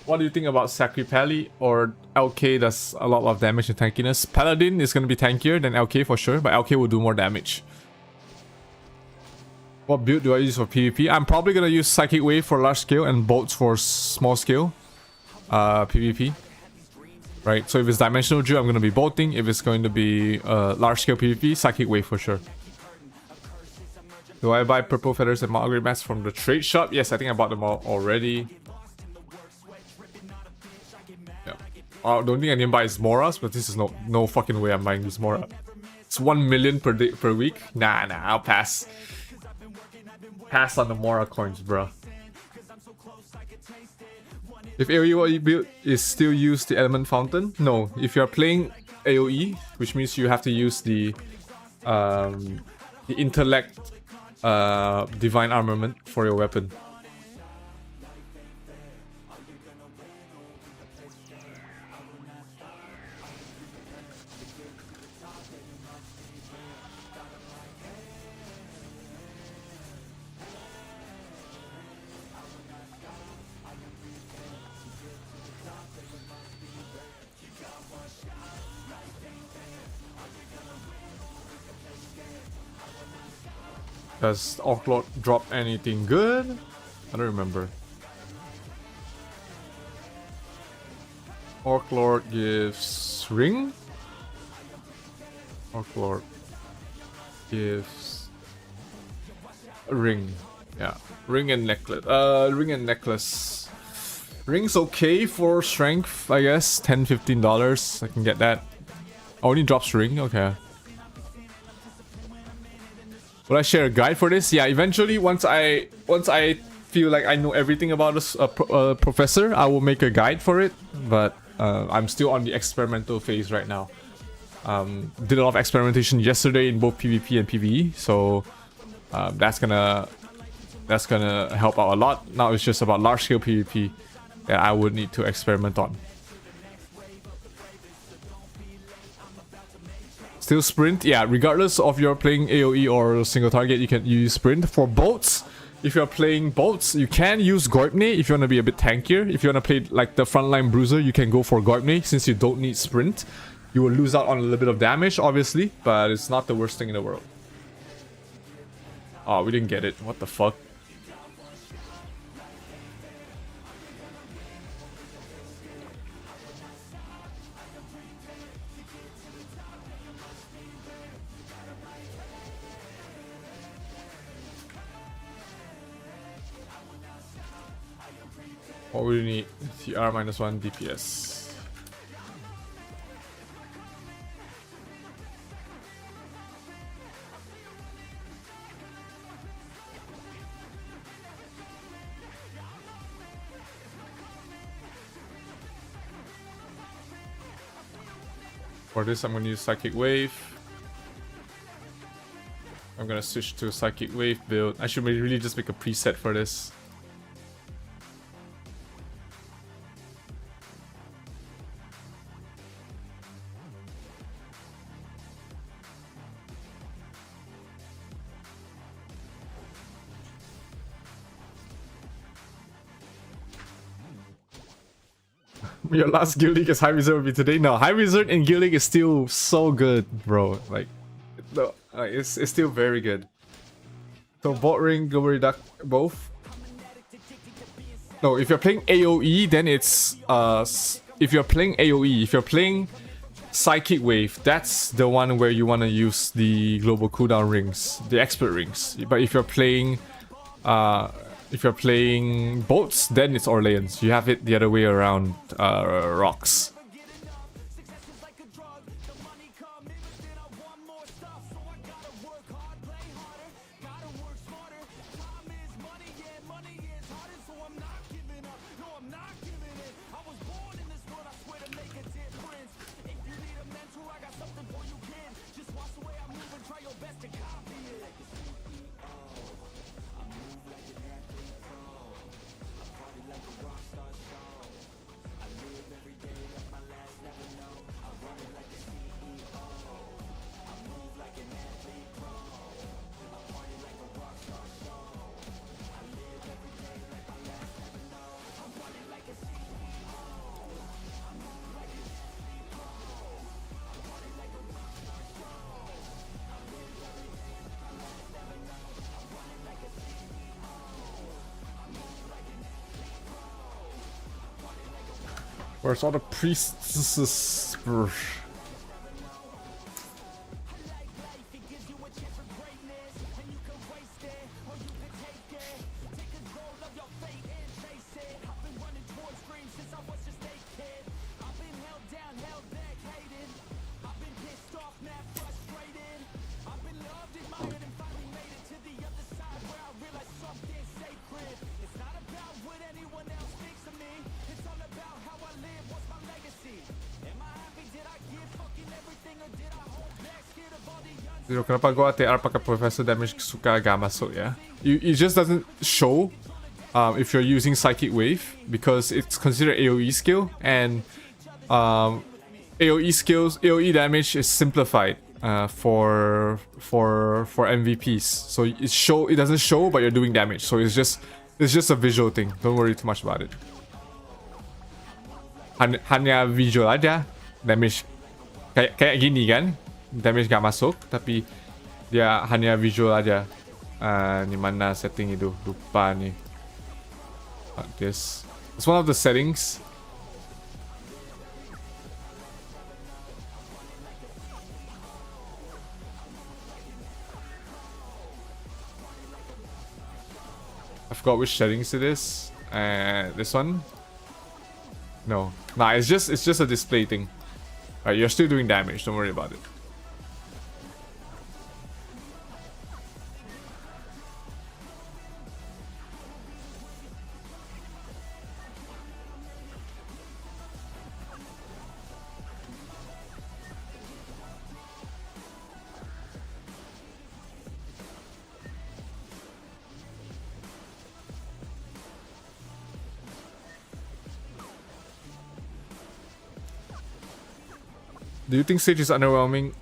What do you think about Sacripali or LK does a lot of damage and tankiness? Paladin is going to be tankier than LK for sure, but LK will do more damage. What build do I use for PvP? I'm probably going to use Psychic Wave for large scale and Bolts for small scale PvP. Right, so if it's Dimensional Drill, I'm going to be bolting. If it's going to be large scale PvP, Psychic Wave for sure. Do I buy purple feathers and Margrave masks from the trade shop? Yes, I think I bought them all already. The only thing I didn't buy is Moras, but this is no fucking way I'm buying this Mora. It's 1 million per day per week. Nah, I'll pass. Pass on the Mora coins, bro. If AoE what you build is still use the Element Fountain? No. If you're playing AoE, which means you have to use the Intellect Divine Armament for your weapon. Does Orc drop anything good? I don't remember. Orc Lord gives ring. Orc Lord gives a ring. Yeah, ring and necklace. Ring and necklace. Ring's okay for strength, I guess. $10-15. I can get that. Only drops ring. Okay. Will I share a guide for this? Yeah, eventually once I feel like I know everything about this professor, I will make a guide for it. But I'm still on the experimental phase right now. Did a lot of experimentation yesterday in both PvP and PvE, so that's gonna help out a lot. Now it's just about large scale PvP that I would need to experiment on. Still sprint, yeah, regardless of you're playing AoE or single target, you can use sprint. For bolts, if you're playing bolts, you can use Goipne if you want to be a bit tankier. If you want to play like the frontline bruiser, you can go for Goipne since you don't need sprint. You will lose out on a little bit of damage, obviously, but it's not the worst thing in the world. Oh, we didn't get it. What the fuck? What would you need? TR -1 DPS. For this, I'm going to use Psychic Wave. I'm gonna switch to Psychic Wave build. I should really just make a preset for this. Your last Guild League is High Wizard will be today? No, High Wizard in Guild League is still so good, bro. Like, no, it's still very good. So bot ring, global reduct, both. No, if you're playing AoE, then it's if you're playing AoE, if you're playing Psychic Wave, that's the one where you want to use the global cooldown rings, the expert rings. But if you're playing bolts, then it's Orleans. You have it the other way around, rocks. Where's all the priestesses? Kenapa gua TR pakai Professor Damage suka gak masuk ya? It just doesn't show if you're using Psychic Wave because it's considered AoE skill, and AoE damage is simplified for MVPs. So it doesn't show, but you're doing damage. So it's just a visual thing. Don't worry too much about it. Hanya visual aja, damage kayak gini kan? Damage gak masuk, tapi dia hanya visual aja. Ni mana setting itu? Lupa nih. Like this. It's one of the settings. I forgot which settings it is. This one? No. Nah, it's just a display thing. Alright, you're still doing damage, don't worry about it. Do you think Sage is underwhelming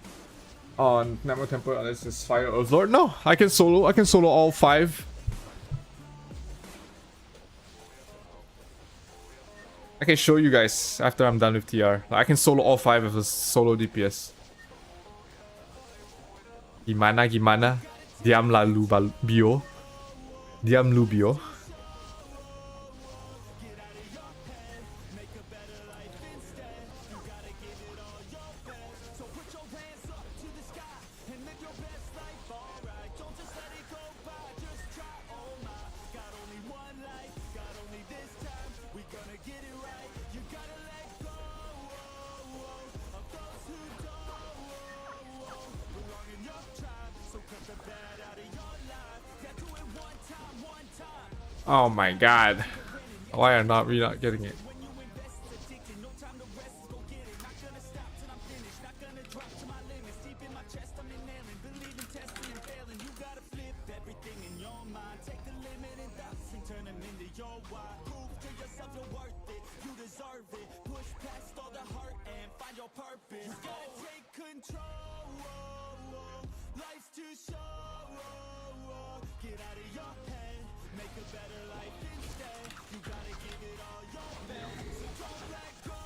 on Nemo Temple unless it's Fire Overlord? No, I can solo all 5. I can show you guys after I'm done with TR. I can solo all 5 as a solo DPS. Gimana? Diam lalu bio. Diam lu bio. Oh my god. Why are we not getting it? to your why. Prove to yourself you're worth it, you deserve it. Push past all the hurt and find your purpose. You gotta take control, life's too short. Get out of your head, make a better life instead. You gotta give it all your best, so don't let go.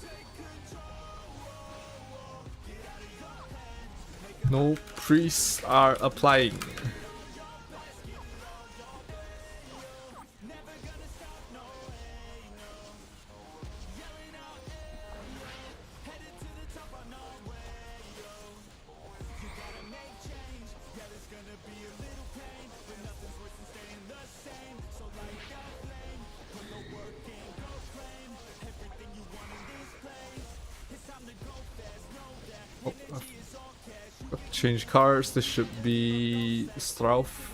Take control, get out of your head. No priests are applying. Change cars. This should be Strauf.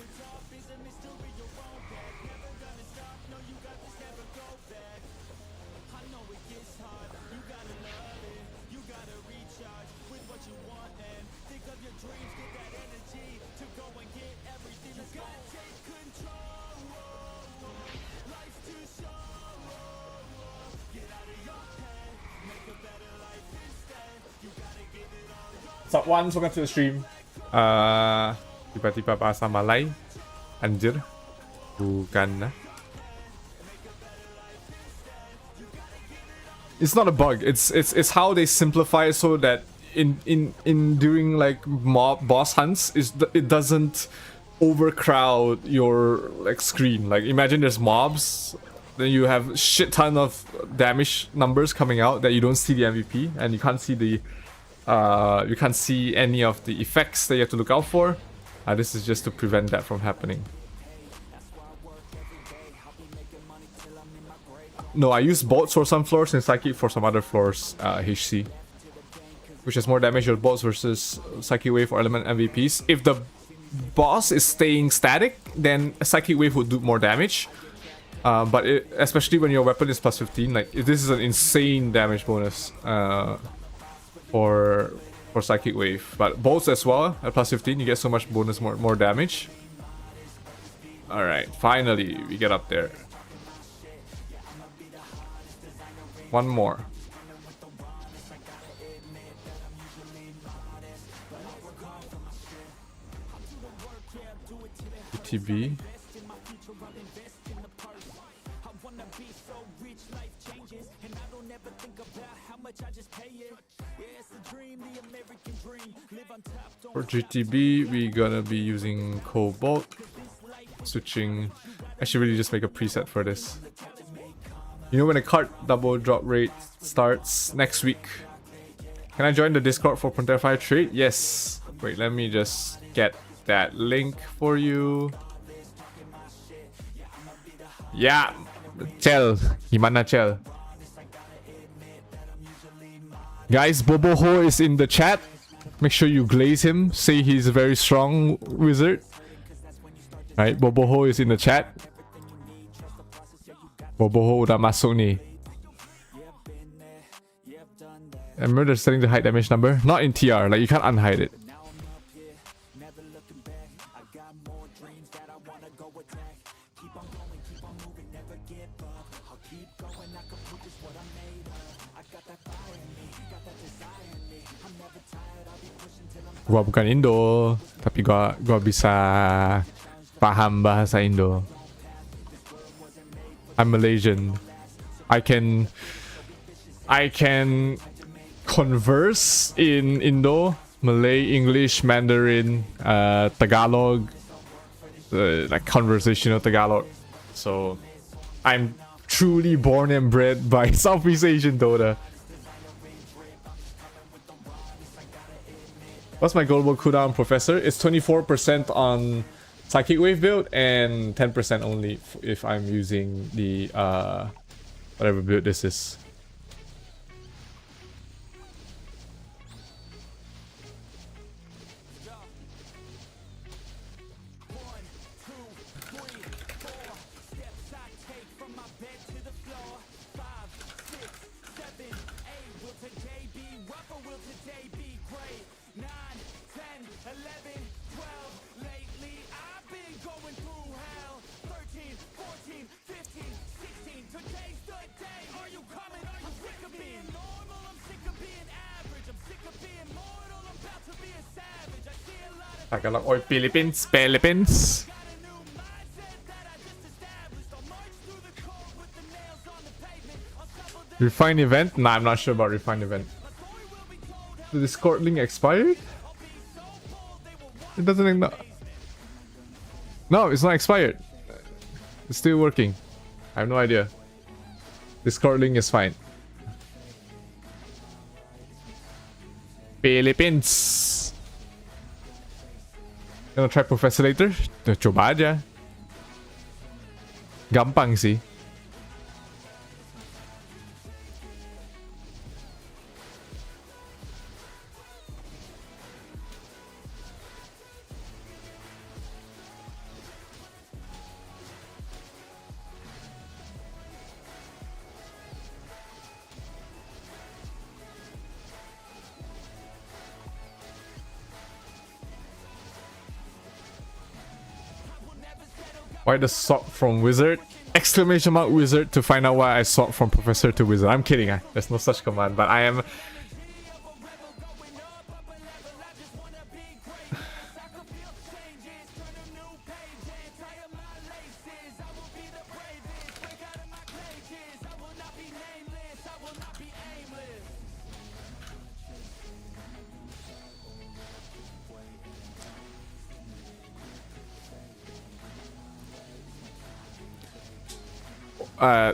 What's up, ones? Welcome to the stream. Tiba-tiba bahasa Malay. Anjir. Bukan. It's not a bug. It's how they simplify it so that in during like mob boss hunts it doesn't overcrowd your like screen. Like imagine there's mobs, then you have shit ton of damage numbers coming out that you don't see the MVP and you can't see the you can't see any of the effects that you have to look out for. This is just to prevent that from happening. No, I use bolts for some floors and psychic for some other floors, HC. Which has more damage with bolts versus psychic wave or element MVPs. If the boss is staying static, then a psychic wave would do more damage. But especially when your weapon is plus 15, like this is an insane damage bonus. For psychic wave, but bolts as well at plus 15, you get so much bonus, more damage. All right, finally we get up there. One more. UTB. For GTB, we're gonna be using Cobalt. Switching. I should really just make a preset for this. You know when a card double drop rate starts next week? Can I join the Discord for Prontera-5 trade? Yes. Wait, let me just get that link for you. Yeah. Chel. Gimana Chel? Guys, Boboho is in the chat. Make sure you glaze him. Say he's a very strong wizard. Right, Boboho is in the chat. Boboho udah masuk nih. I remember they're setting the hide damage number. Not in TR, like you can't unhide it. Gua bukan Indo, tapi gua bisa paham bahasa Indo. I'm Malaysian. I can converse in Indo, Malay, English, Mandarin, Tagalog, like conversational Tagalog. So I'm truly born and bred by Southeast Asian Dota. What's my global cooldown, Professor? It's 24% on Psychic Wave build and 10% only if I'm using the whatever build this is. Tagalog or Philippines. Refine event? Nah, I'm not sure about refine event. The Discord link expired? It doesn't. No, it's not expired. It's still working. I have no idea. Discord link is fine. Philippines. Gonna try Professor later? Coba aja. Gampang sih. Why the swap from wizard? Exclamation mark wizard to find out why I swap from professor to wizard. I'm kidding. There's no such command, but I am.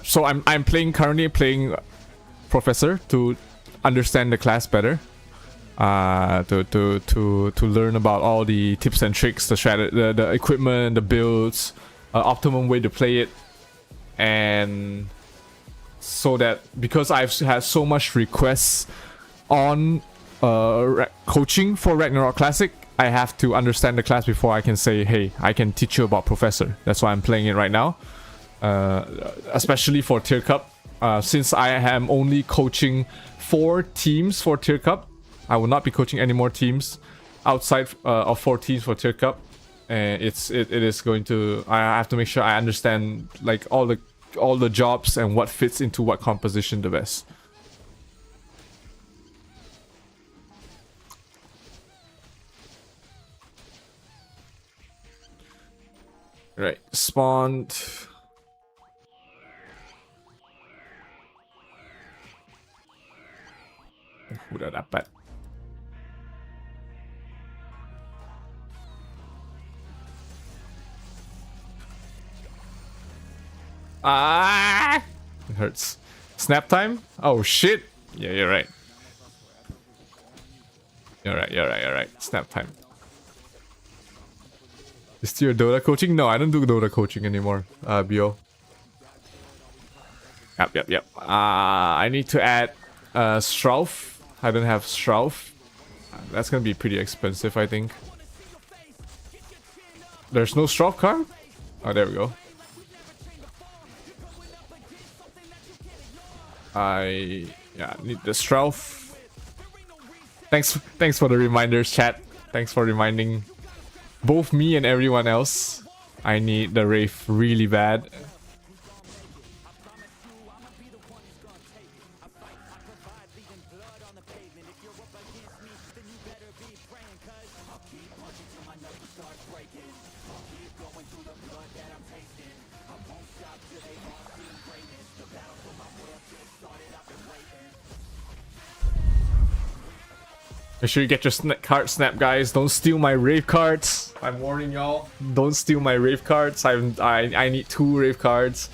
So I'm currently playing professor to understand the class better. To learn about all the tips and tricks, the equipment, the builds, optimum way to play it, and so that because I've had so much requests on coaching for Ragnarok Classic, I have to understand the class before I can say, hey, I can teach you about professor. That's why I'm playing it right now. Especially for Tier Cup, since I am only coaching 4 teams for Tier Cup, I will not be coaching any more teams outside of 4 teams for Tier Cup, and it is going to. I have to make sure I understand like all the jobs and what fits into what composition the best. Right, spawned. Udah dapat. Ah! It hurts. Snap time? Oh shit! Yeah, you're right. You're right. Snap time. Is this your Dota coaching? No, I don't do Dota coaching anymore, Bio. Yep. I need to add Strauf. I don't have Strauf. That's gonna be pretty expensive, I think. There's no Strauf card? Oh, there we go. I need the Strauf. Thanks for the reminders, chat. Thanks for reminding both me and everyone else. I need the Wraith really bad. Make sure you get your card snap, guys. Don't steal my rave cards. I'm warning y'all. Don't steal my rave cards. I need 2 rave cards.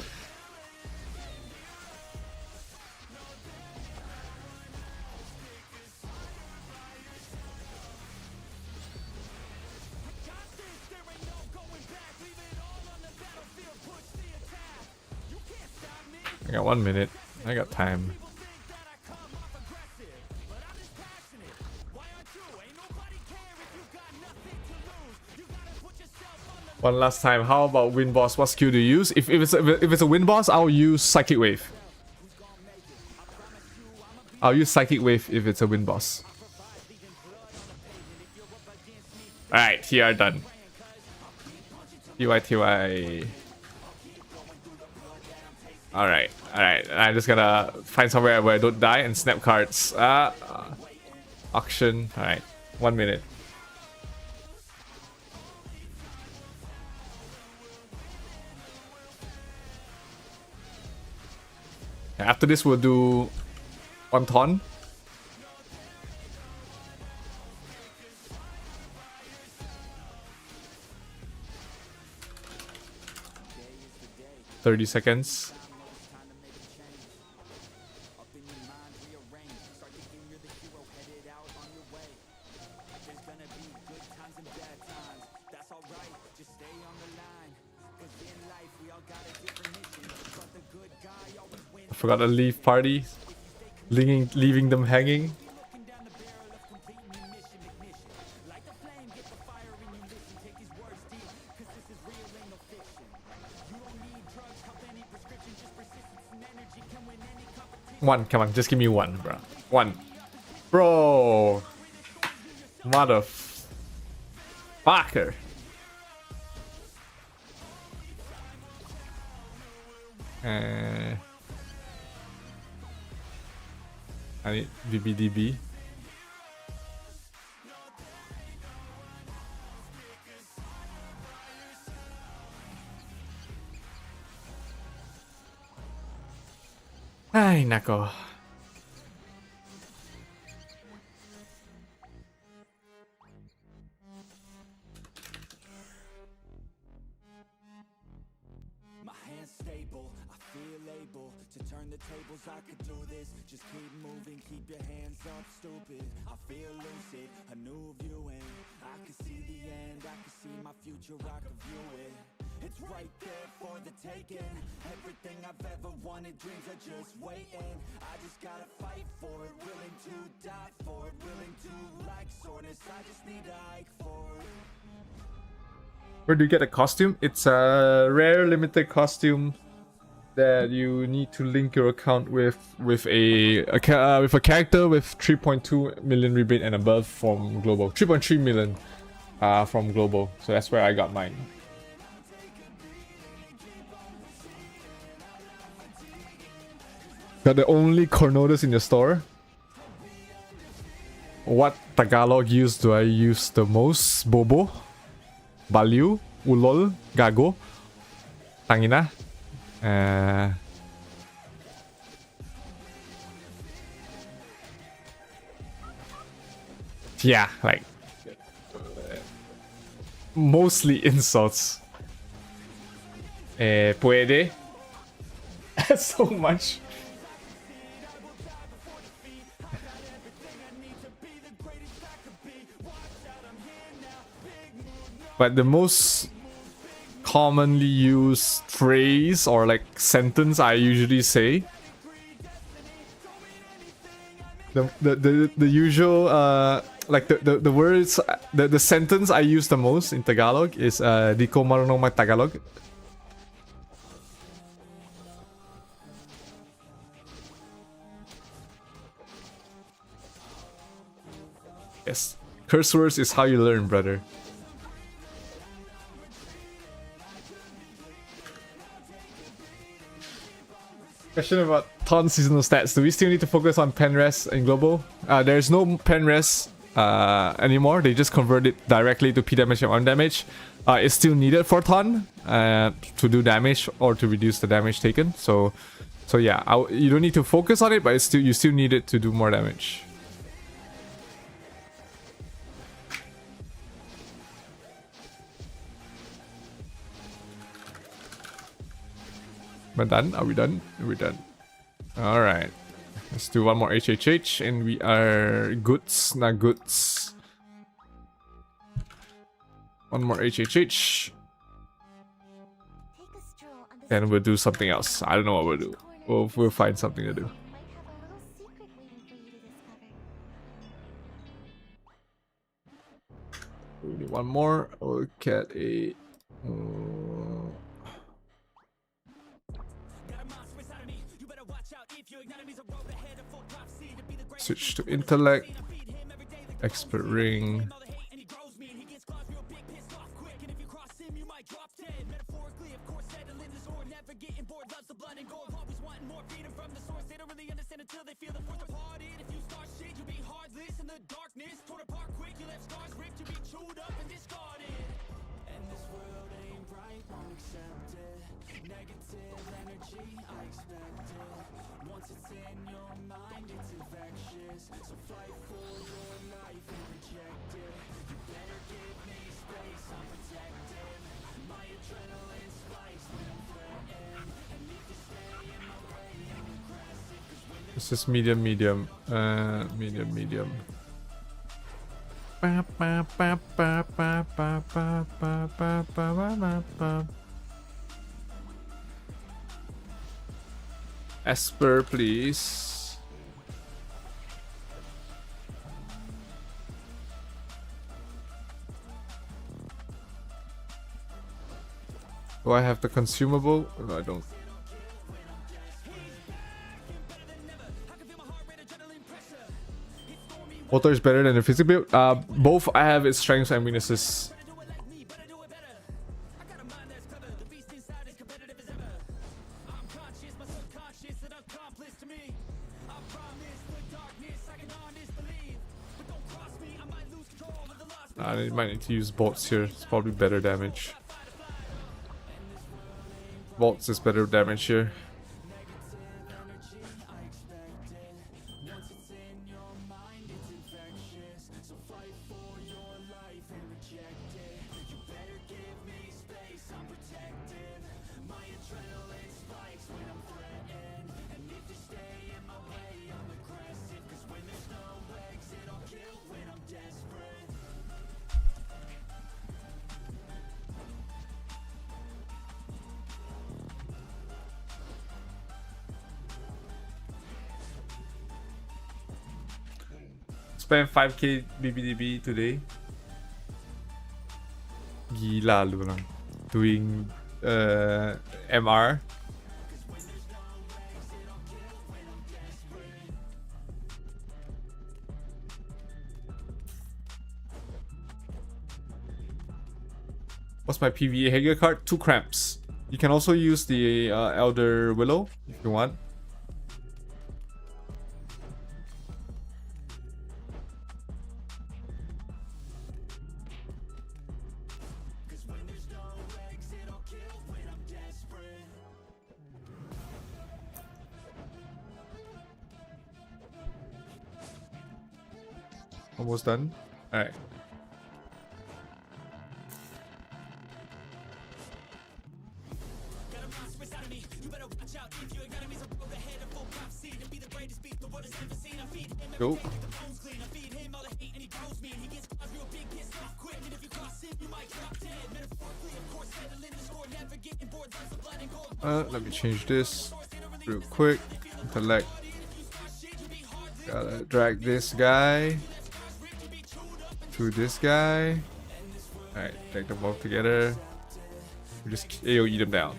I got 1 minute. I got time. One last time. How about win boss? What skill do you use? If it's a win boss, I'll use Psychic Wave. I'll use Psychic Wave if it's a win boss. Alright, TR done. TY. Alright. I'm just gonna find somewhere where I don't die and snap cards. Auction. Alright. 1 minute. After this, we'll do one ton. "30 seconds. I forgot to leave party. Leaving them hanging. One, come on, just give me one, bro. One. Bro. Motherfucker. I need VBDB. Ay, nako. My hands stable, I feel able to turn the tables. I could do this. Just keep moving, keep your hands up, stupid. I feel lucid, a new viewing. I can see the end, I can see my future, I can view it. It's right there for the taking. Everything I've ever wanted, dreams are just waiting. I just gotta fight for it, willing to die for it, willing to like soreness. I just need a hike for it. Where do you get a costume? It's a rare limited costume that you need to link your account with a character with 3.2 million rebate and above from global. 3.3 million from global. So that's where I got mine. Got the only Cornodas in your store. What Tagalog use do I use the most? Bobo, Baliu, Ulol, Gago, Tangina. Yeah, like mostly insults. Puede. So much. But the most commonly used phrase or like sentence I usually say, the usual like the words, the sentence I use the most in Tagalog is di ko marunong mag Tagalog. Yes, curse words is how you learn, brother. Question about Ton seasonal stats. Do we still need to focus on pen rest in global? There's no pen rest anymore. They just convert it directly to P damage and 1 damage. It's still needed for Ton to do damage or to reduce the damage taken. So yeah, you don't need to focus on it, but you still need it to do more damage. We're done? Are we done? We're done. Alright. Let's do one more HHH and we are goods, not goods. One more HHH. And we'll do something else. I don't know what we'll do. We'll find something to do. We need one more. Look at a... Switch to intellect, expert ring. This is medium, medium, medium, medium. Esper, please. Do I have the consumable? No, I don't. Water is better than the physical build. Both I have its strengths and weaknesses. I might need to use bolts here. It's probably better damage. Bolts is better damage here. Spend 5k BBDB today. Gila lu lang. Doing MR. What's my PvE Hager card? 2 cramps. You can also use the Elder Willow if you want. Almost done. Alright. Go. Let me change this real quick. Intellect. Gotta drag this guy to this guy. Alright, take them both together. We just AoE them down.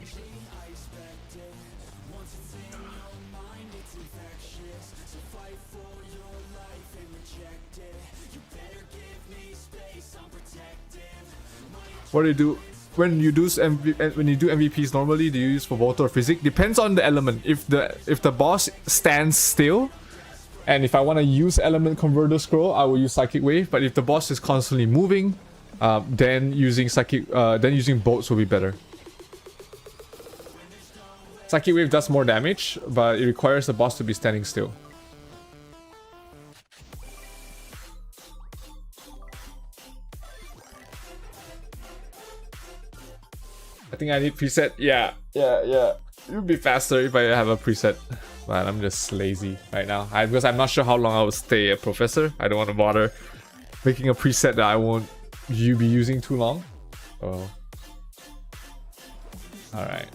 What do you do when you do MVPs? Normally, do you use for water or physic? Depends on the element. If the boss stands still, and if I want to use element converter scroll, I will use psychic wave. But if the boss is constantly moving, then using bolts will be better. Psychic wave does more damage, but it requires the boss to be standing still. I think I need preset. Yeah. It would be faster if I have a preset. But I'm just lazy right now. Because I'm not sure how long I will stay a professor. I don't want to bother making a preset that I won't be using too long. Oh. Alright.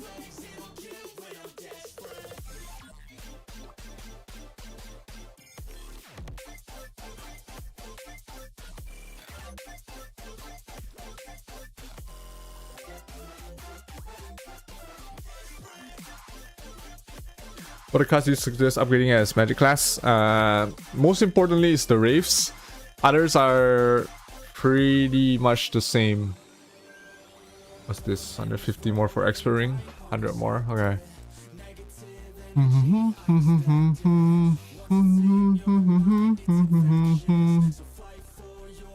What cards do you suggest upgrading as magic class? Most importantly is the Wraiths. Others are pretty much the same. What's this? 150 more for exploring, 100 more. Okay.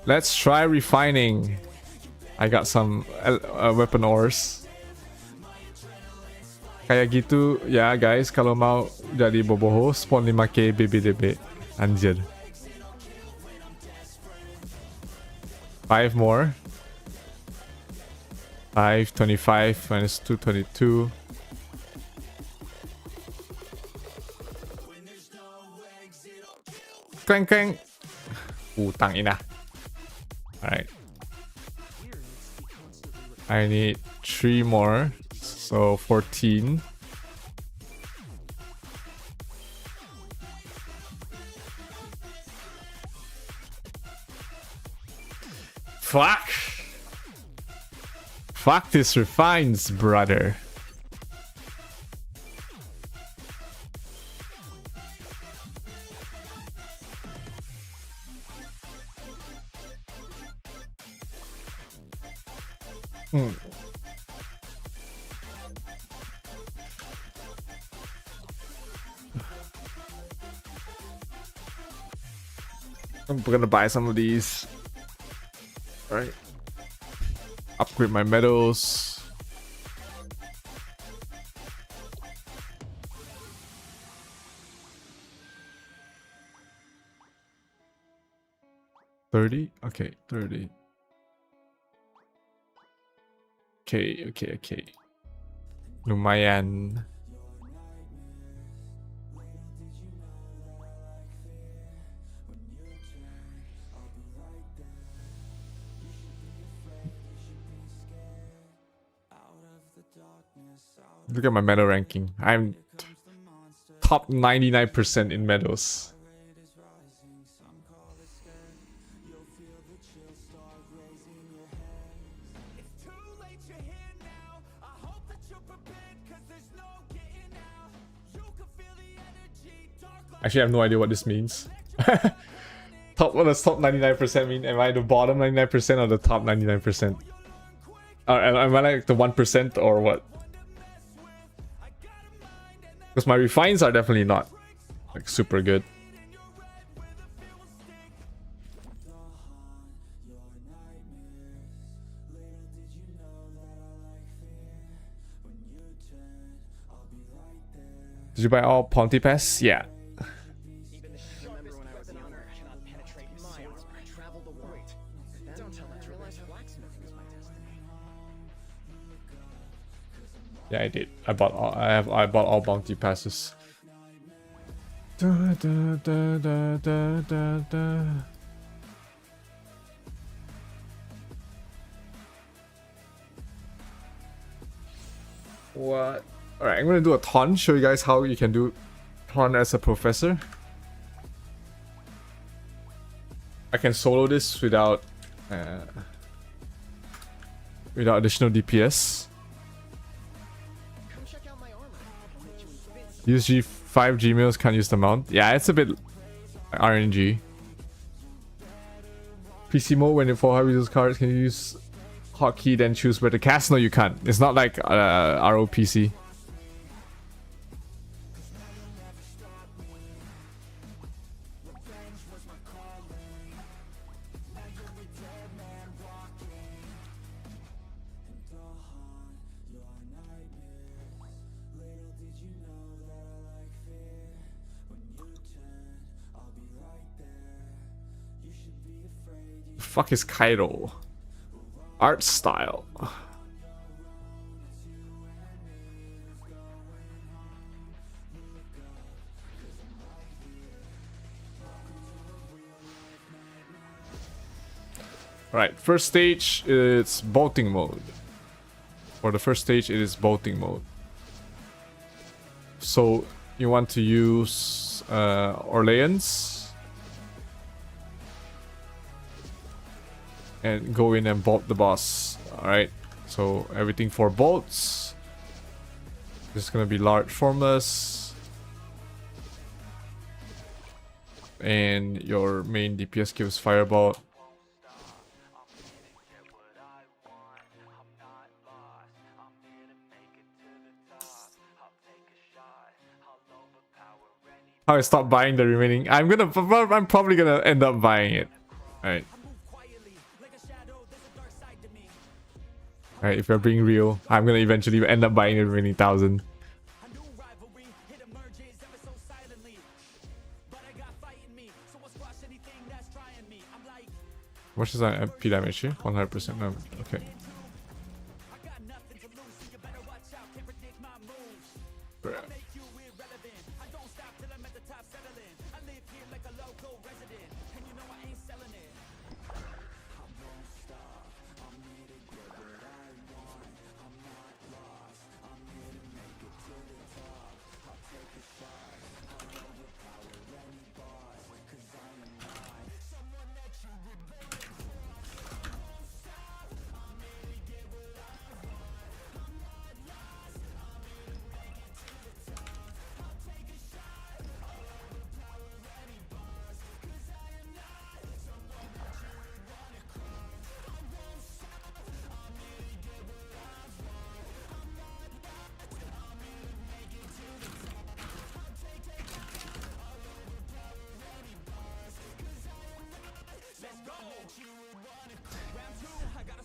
Let's try refining. I got some weapon ores. Kayak gitu ya guys, kalau mau jadi boboho spawn 5k BBDB. Anjir. 5 more. 5, 25 minus 2, 22. Clang clang. Utang ina. Alright. I need 3 more. So 14. Fuck. Fuck this refines, brother. I'm gonna buy some of these. Alright. Upgrade my medals. $30? Okay, 30. Okay. Lumayan. Look at my medal ranking. I'm top 99% in medals. Actually, I have no idea what this means. What does top 99% mean? Am I the bottom 99% or the top 99%? Am I like the 1% or what? Because my refines are definitely not like super good. Did you buy all Ponte-Pass? Yeah. Yeah, I did. I bought all bounty passes. What? Alright, I'm gonna do a ton, show you guys how you can do ton as a professor. I can solo this without additional DPS. Use G5 Gmails, can't use the mount. Yeah, it's a bit RNG. PC mode, when you for high resource cards, can you use hotkey then choose where to cast? No, you can't. It's not like ROPC. Fuck is Kaido? Art style. Right, first stage it's bolting mode. For the first stage it is bolting mode. So you want to use Orleans and go in and bolt the boss. Alright, so everything for bolts. This is gonna be large formless. And your main DPS gives fireball. How I stop buying the remaining. I'm probably gonna end up buying it. Alright. Alright, if you're being real, I'm gonna eventually end up buying the remaining 1,000. What is that MP damage here? 100%. No. Okay. Bruh.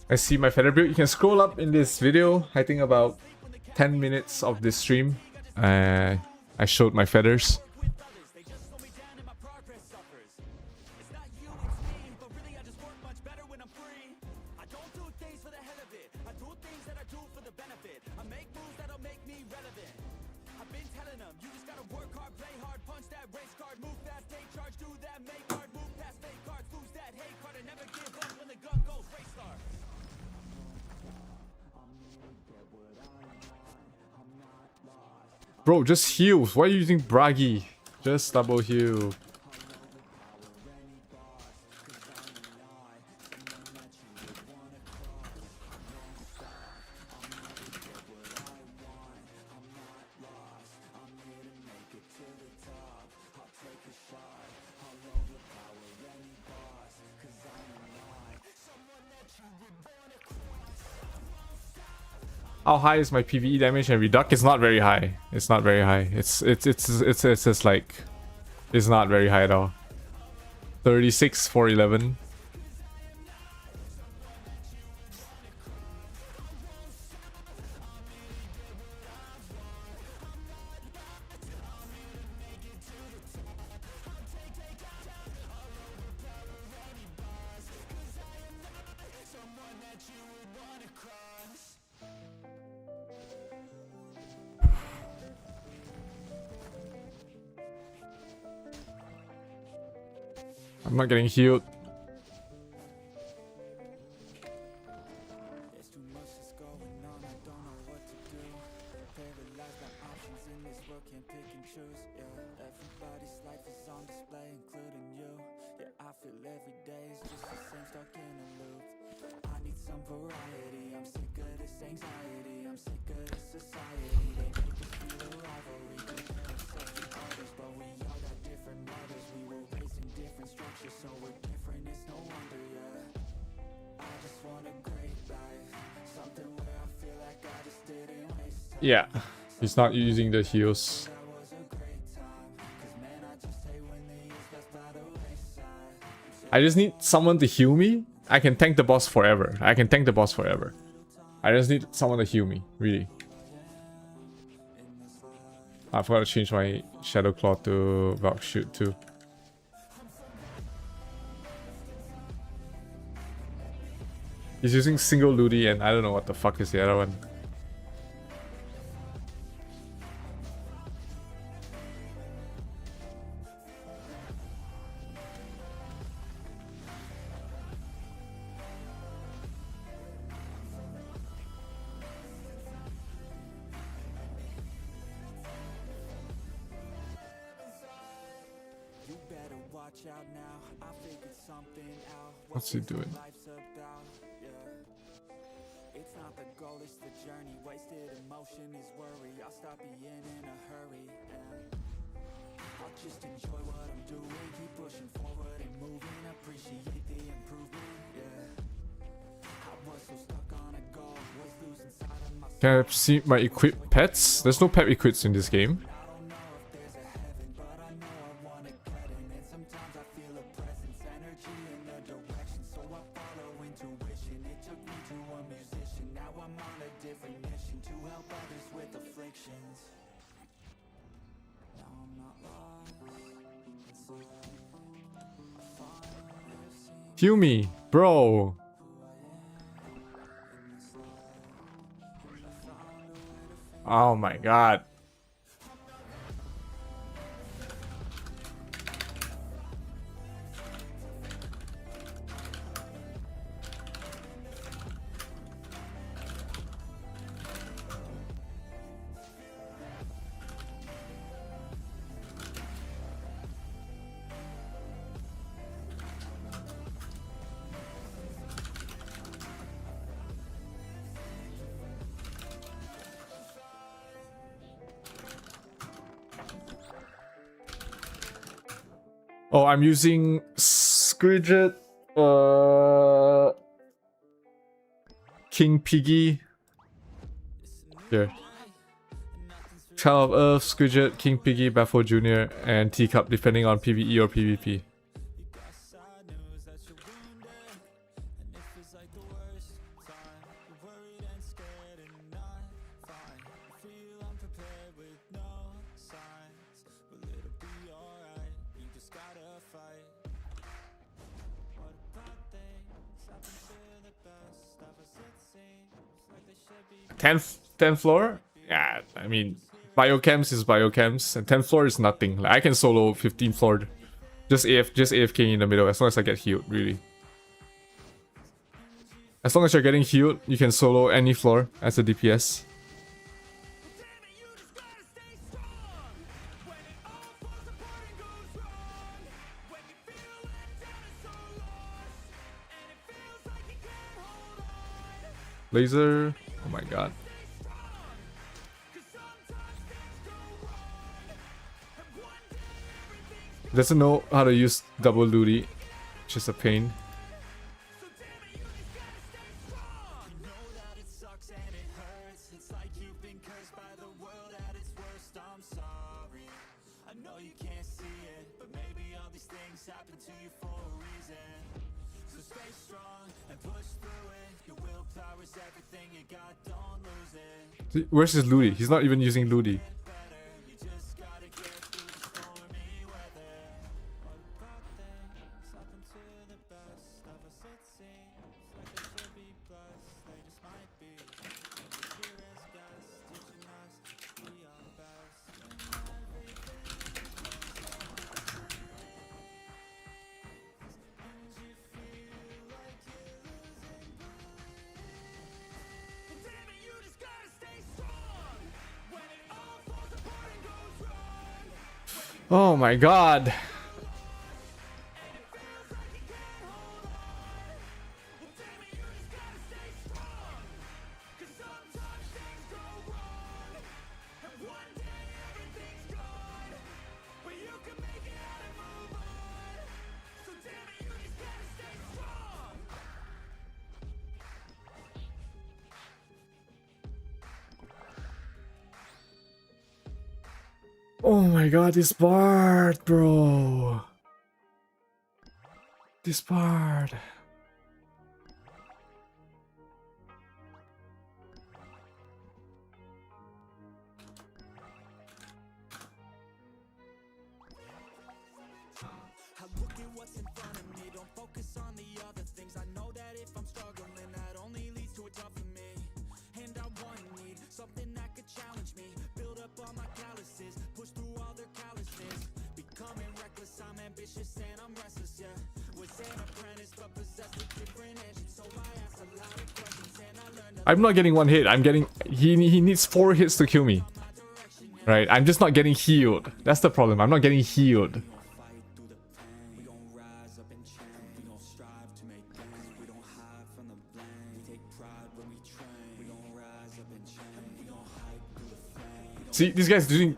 I see my feather build. You can scroll up in this video. I think about 10 minutes of this stream. I showed my feathers. Bro, just heal. Why are you using Bragi? Just double heal. How high is my PvE damage and reduct? It's not very high. It's not very high. It's just like, it's not very high at all. 36 for 11. I'm not getting healed. Yeah, he's not using the heals. I just need someone to heal me. I can tank the boss forever. I just need someone to heal me, really. I forgot to change my Shadow Claw to Valk Shoot too. He's using single Ludi and I don't know what the fuck is the other one. What's he doing? It's not the goal, it's the journey. Wasted emotion is worry. I'll stop being in a hurry. I'll just enjoy what I'm doing. Keep pushing forward and moving. Appreciate the improvement. Yeah. I was so stuck on a goal. Was losing sight of myself. Can I see my equipped pets? There's no pet equips in this game. Heal me. bro. Oh my god. Oh, I'm using Squidget, King Piggy. Here. Child of Earth, Squidget, King Piggy, Baffo Jr., and Teacup, depending on PvE or PvP. Tenth floor? Yeah, I mean, biochems is biochems, and 10th floor is nothing. Like, I can solo 15th floor, just AFK in the middle, as long as I get healed, really. As long as you're getting healed, you can solo any floor as a DPS. Laser, oh my god. Doesn't know how to use double duty, which is a pain. Where's his Ludi? He's not even using Ludi. Oh my god. Oh my god, this Bard, bro. This Bard. I'm not getting one hit. I'm getting... He needs 4 hits to kill me. Right? I'm just not getting healed. That's the problem. I'm not getting healed. See, this guy's doing...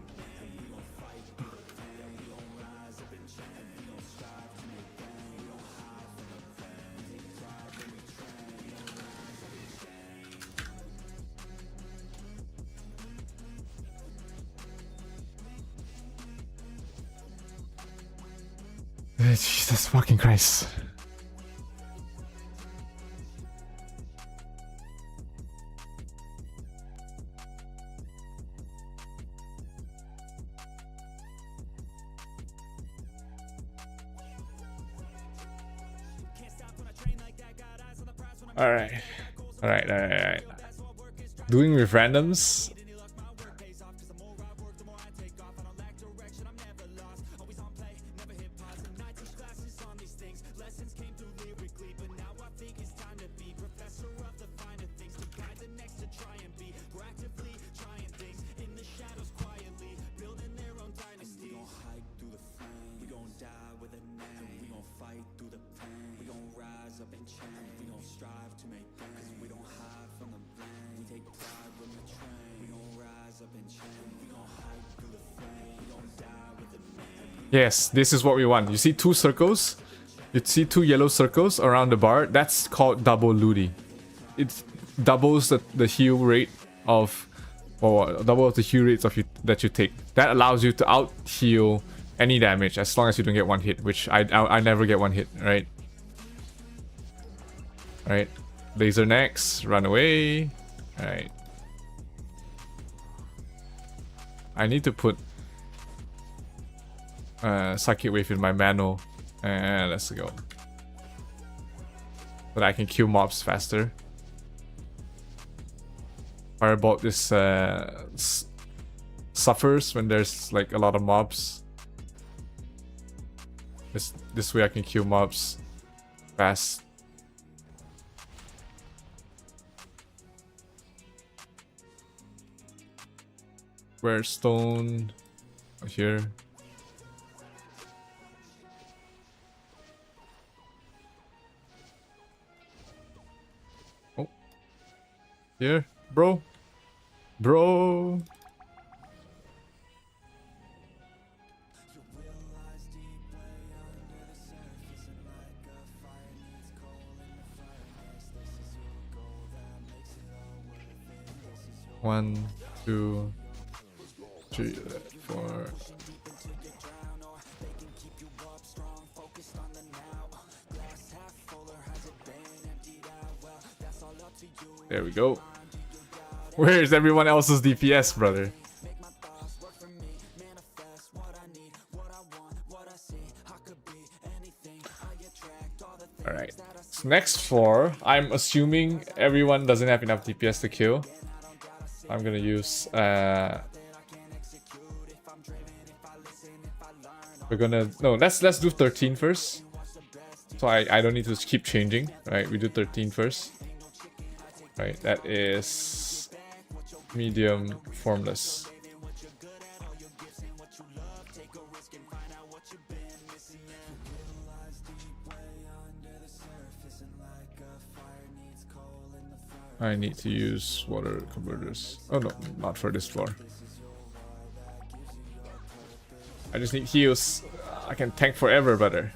Jesus fucking Christ. Alright. Alright. Doing with randoms. Yes, this is what we want. You see two circles? You see two yellow circles around the bar? That's called double looty. It doubles the heal rate of, or doubles the heal rates of that you take. That allows you to out heal any damage as long as you don't get one hit, which I never get one hit, right? Alright. Laser next, run away. Alright. I need to put Psychic Wave in my manual. And let's go. But I can kill mobs faster. Firebolt is suffers when there's like a lot of mobs. This way I can kill mobs fast. Where's stone? Here. Oh. Here, bro. Bro. One, two, 3, 4. There we go. Where's everyone else's DPS, brother? Alright. So next floor, I'm assuming everyone doesn't have enough DPS to kill. I'm gonna use we're gonna let's do 13 first. So I don't need to keep changing. Right, we do 13 first. Right, that is medium formless. I need to use water converters. Oh no, not for this floor. I just need heals. I can tank forever, brother.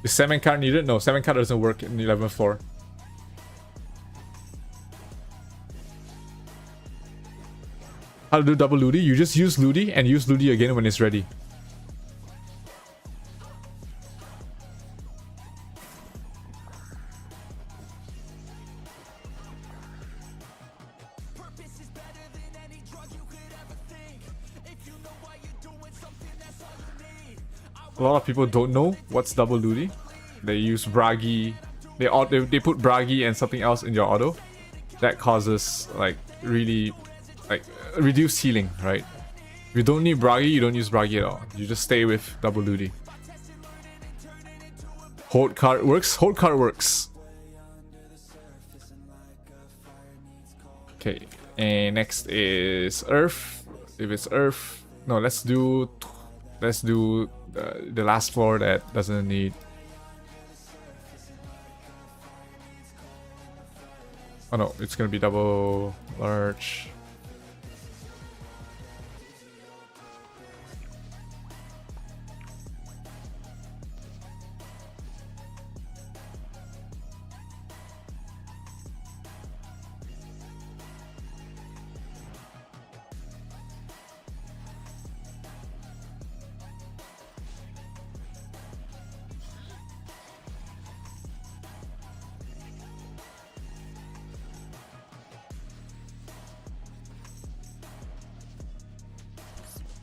Is 7 card needed? No, 7 card doesn't work in the 11th floor. How to do double Ludi? You just use Ludi and use Ludi again when it's ready. A lot of people don't know what's double Ludi. They use Bragi. They put Bragi and something else in your auto. That causes like really like reduced healing, right? If you don't need Bragi, you don't use Bragi at all. You just stay with double Ludi. Hold card works. Hold card works. Okay, and next is Earth. If it's Earth, no, let's do the last floor that doesn't need. Oh no, it's gonna be double large.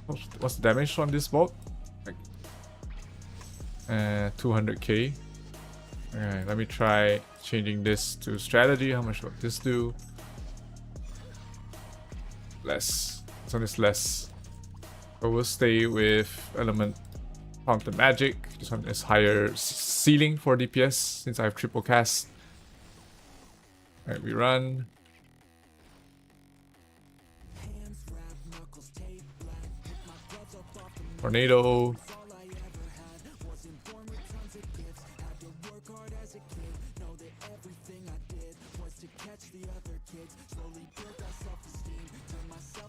What's the damage on this bolt? Like, 200k. Okay, let me try changing this to strategy. How much will this do? Less. This one is less. But we'll stay with element fountain magic. This one is higher ceiling for DPS since I have triple cast. Alright, we run. Tornado.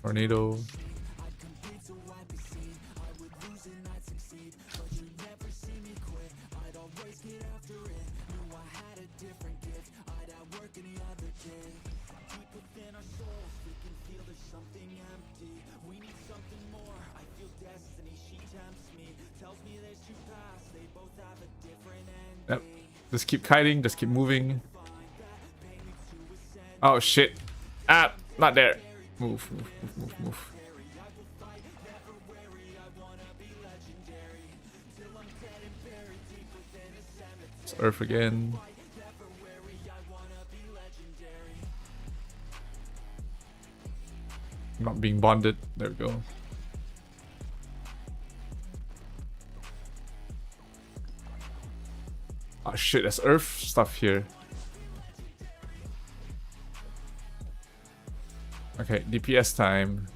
Tornado. Yep. Just keep kiting, just keep moving. Oh shit. Ah, not there. Move, move, move, move, move. It's Earth again. I'm not being bonded. There we go. Oh shit, there's Earth stuff here. Okay, DPS time.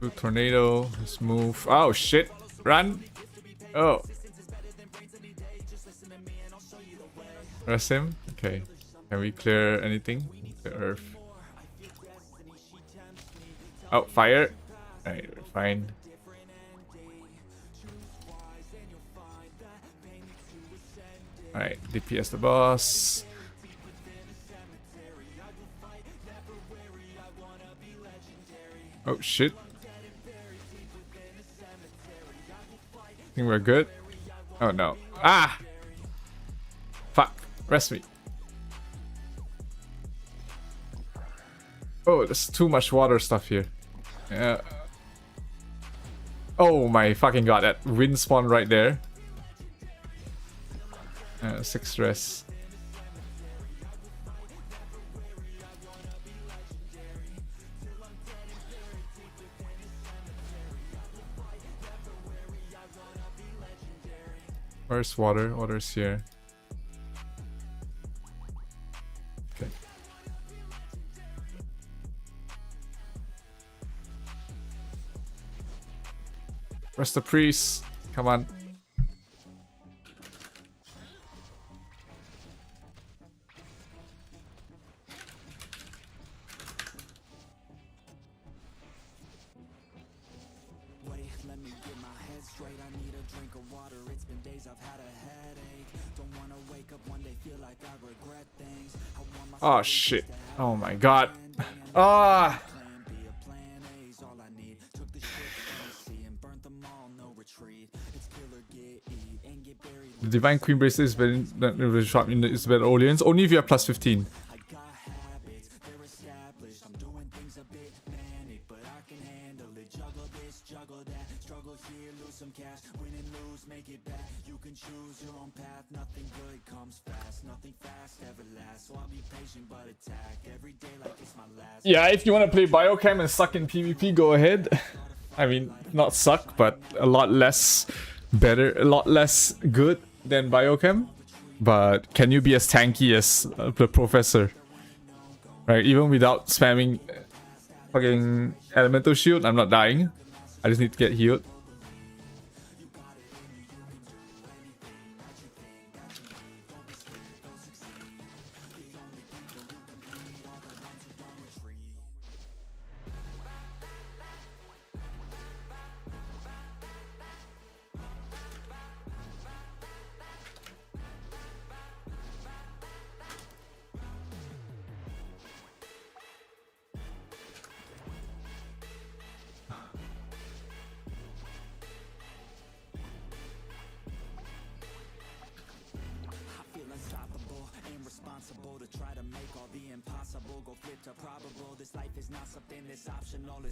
Good tornado. Let's move. Oh shit! Run! Oh. Rest him. Okay. Can we clear anything? The Earth. Oh, fire! Alright, we're fine. Alright, DPS the boss. Oh shit. I think we're good. Oh no. Ah! Fuck. Rest me. Oh, there's too much water stuff here. Yeah. Oh my fucking god, that wind spawn right there. 6 stress. Where's water? Water's here. Okay. Where's the priest? Come on. Oh shit. Oh my god. Ah. The Divine Queen Bracelet is very sharp in the Isabel Orleans. Only if you have plus 15. Yeah, if you want to play Biochem and suck in PvP, go ahead. I mean, not suck, but a lot less better, a lot less good than Biochem. But can you be as tanky as the Professor? Right, even without spamming fucking Elemental Shield, I'm not dying. I just need to get healed.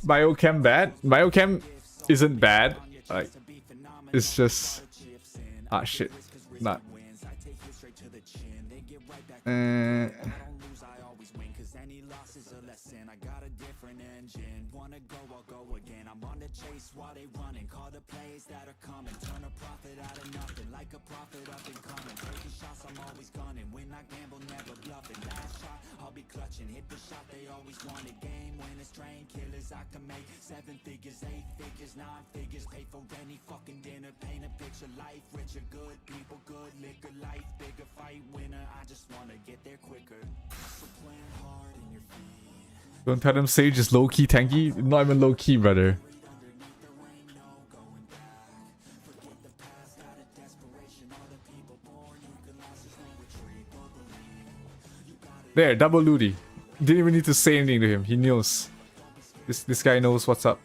Biochem bad? Biochem isn't bad. Like, it's just shit. Not. Don't tell them Sage is low-key tanky. Not even low-key, brother. There, double Ludi. Didn't even need to say anything to him. He knows. This guy knows what's up.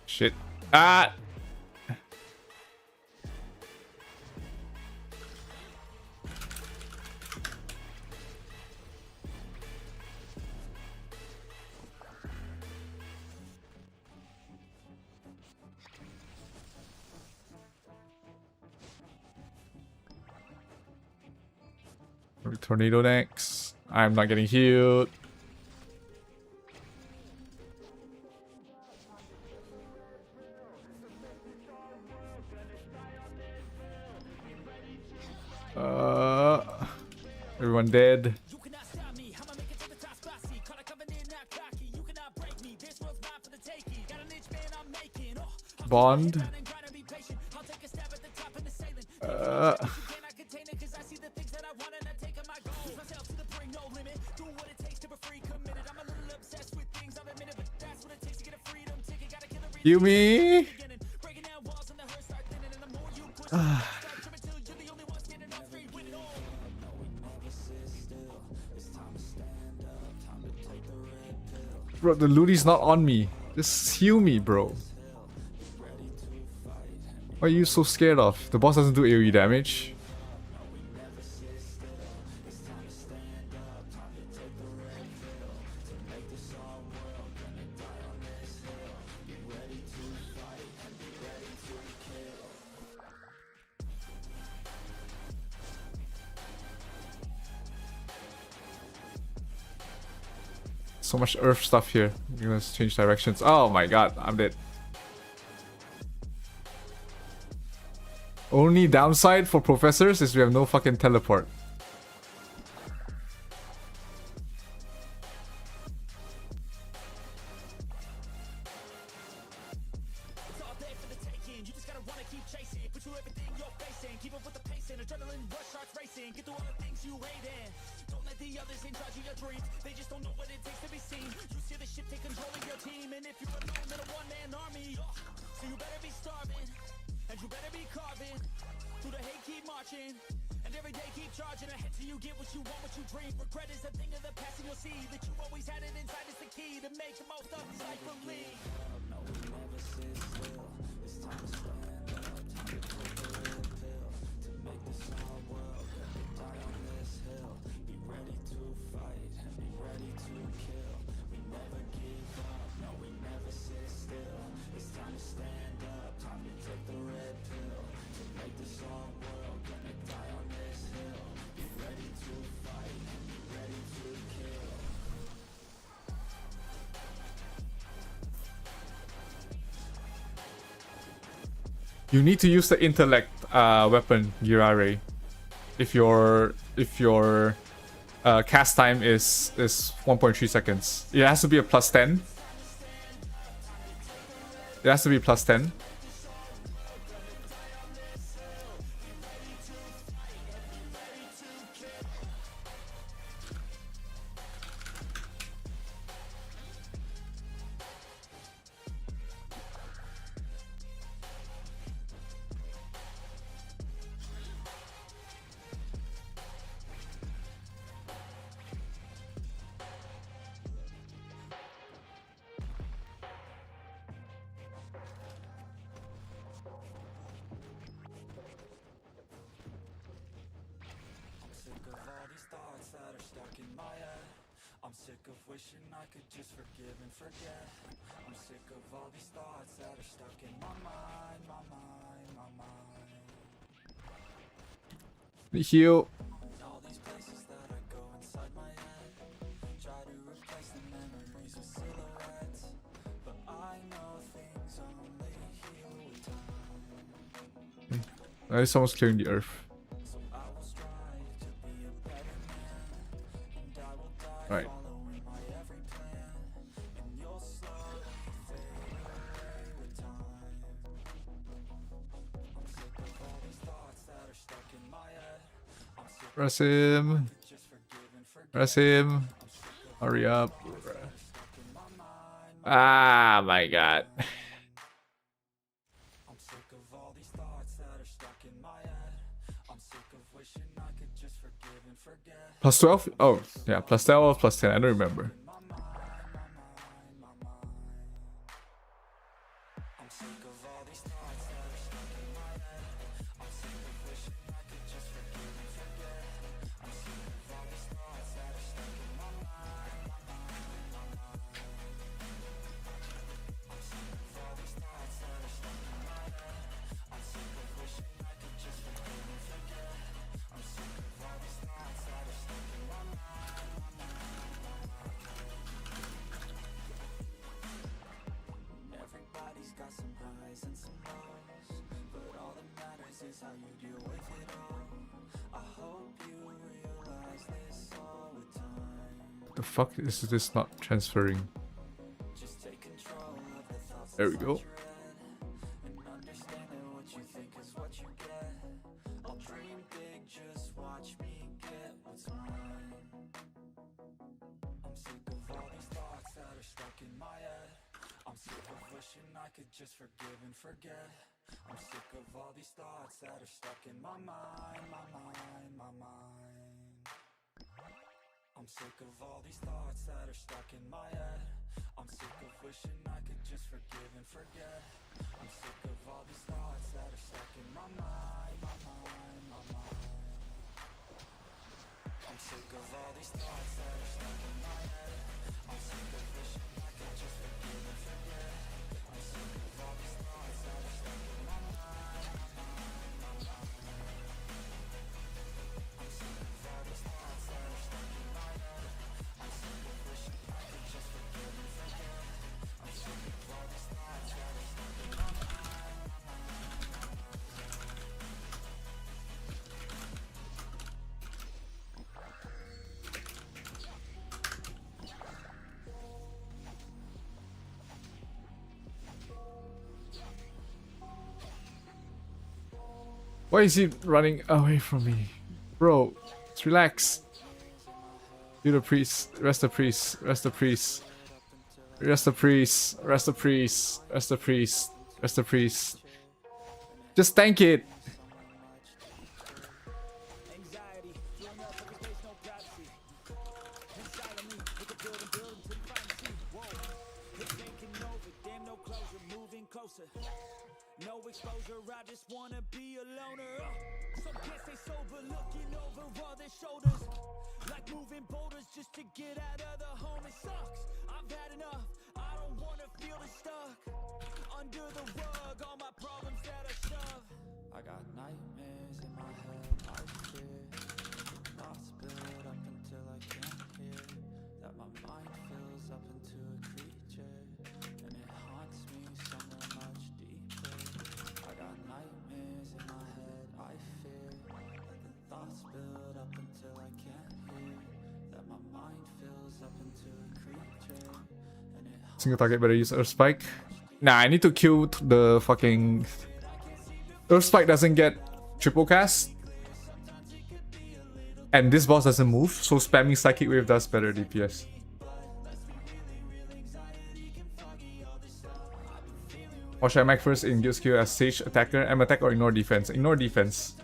Shit. Ah! Tornado next. I'm not getting healed. Everyone dead. Bond. Yumi. Bro, the Ludi's not on me. Just heal me, bro. What are you so scared of? The boss doesn't do AoE damage. So much earth stuff here. You're gonna change directions. Oh my god, I'm dead. Only downside for professors is we have no fucking teleport. You need to use the intellect weapon, Girare, if your cast time is 1.3 seconds. It has to be a +10. It has to be +10. sick of wishing I could just forgive and forget. I'm sick of all these thoughts that are stuck in my mind, my mind, my mind. Heal. All these places that I go inside my head, try to replace the memories with silhouettes, but I know things only heal with time. Someone's clearing the earth. So I will strive to be a better man, and I will die Right. following my every plan, and you'll slowly fade away with time. I'm sick of all these thoughts that are stuck in my head. I'm sick of Press him. just forgive and forget. Press him. Hurry up. Ah, my God. I'm sick of all these thoughts that are stuck in my head. I'm sick of wishing I could just forgive and forget. Plus 12? Oh, yeah. Plus 12, plus 10. I don't remember. My mind, my mind, my mind. I'm sick of all these thoughts that are stuck in my head. I'm sick of wishing I could just forgive and forget. I'm sick of all these thoughts that are stuck in my mind, my mind, my mind. I'm sick of all these thoughts that are stuck in my head. I'm sick of wishing I could just forgive and forget. I'm sick of all these thoughts that are stuck in my mind, my mind, my mind. Everybody's got some highs and some lows, but all that matters is how you deal with it all. I hope you realize this all with time. The fuck is this not transferring? Just take control of the thoughts There we go. and understand that what you think is what you get. I'll dream big, just watch me get what's mine. I'm sick of all these thoughts that are stuck in my head. I'm sick of wishing I could just forgive and forget. I'm sick of all these thoughts that are stuck in my mind, my mind, my mind. I'm sick of all these thoughts that are stuck in my head. I'm sick of wishing I could just forgive and forget. I'm sick of all these thoughts that are stuck in my mind, my mind, my mind. I'm sick of all these thoughts that are stuck in my head. I'm sick of wishing I could just forgive and forget. I'm sick of all these thoughts that are stuck in my mind, my mind, my mind. I'm sick of all these thoughts that are stuck in my head. I'm sick of wishing I could just forgive and forget. I'm sick of all these thoughts that are stuck in my mind, my mind. Why is he running away from me? Bro, let's relax. Do the priest. Rest the priest. Rest the priest. Rest the priest. Rest the priest. Rest the priest. Rest the priest. Just tank it. Anxiety, filling up every space, no privacy. Inside of me, we could build and build until you finally see. Whoa, it's taking over, damn no closure, moving closer. No exposure, I just wanna be a loner. Some can't stay sober, looking over all their shoulders. Like moving boulders just to get out of the home, it sucks. I've had enough, I don't wanna feel the stuck. Under the rug, all my problems that I shove. I got nightmares in my head, I fear. Thoughts build up until I can't hear. That my mind fills up into a creature, and it haunts me somewhere much deeper. I got nightmares in my head, I fear. That the thoughts build up until I can't hear. That my mind fills up into a creature, and it Single target better use Earth Spike. Nah, I need to kill the fucking... Earth Spike doesn't get triple cast. And this boss doesn't move, so spamming Psychic Wave does better DPS. Or should I make first in guild skill as Sage Attacker? M attack or ignore defense? Ignore defense.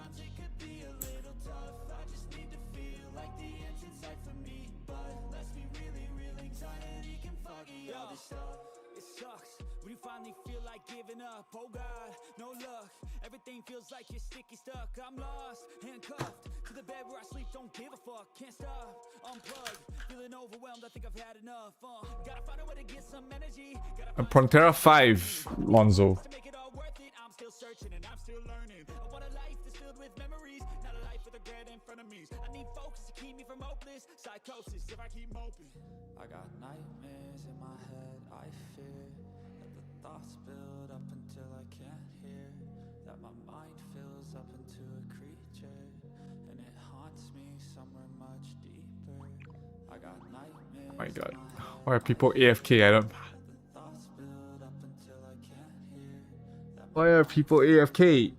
when you finally feel like giving up. Oh God, no luck, everything feels like you're sticky stuck. I'm lost, handcuffed to the bed where I sleep, don't give a fuck. Can't stop, unplugged, feeling overwhelmed, I think I've had enough. Gotta find a way to get some energy. And Prontera-5, Lonzo. To make it all worth it, I'm still searching and I'm still learning. I want a life that's filled with memories, not a life with regret in front of me. I need focus to keep me from hopeless psychosis if I keep moping. I got nightmares in my head, I fear that the thoughts build up until I can't hear, that my mind fills up into a creature and it haunts me somewhere much deeper. I got nightmares. Oh my god. Why are people AFK? I don't. Why are people AFK?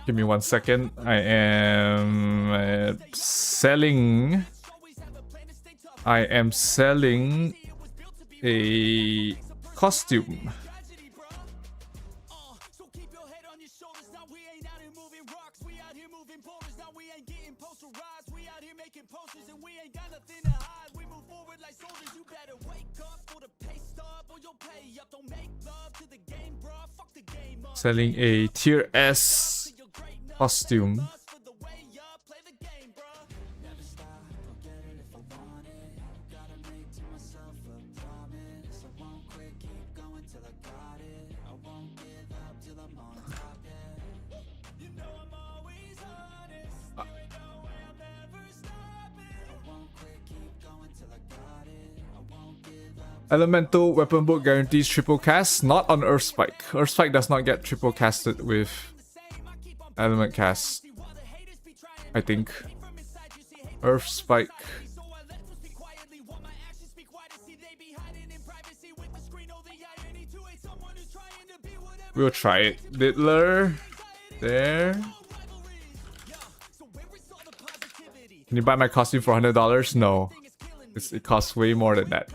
Give me 1 second. I am selling. I am selling a costume. Selling a tier S costume. Elemental weapon book guarantees triple cast, not on Earth Spike. Earth Spike does not get triple casted with Element cast, I think. Earth Spike. We'll try it. Diddler. There. Can you buy my costume for $100? No. It costs way more than that.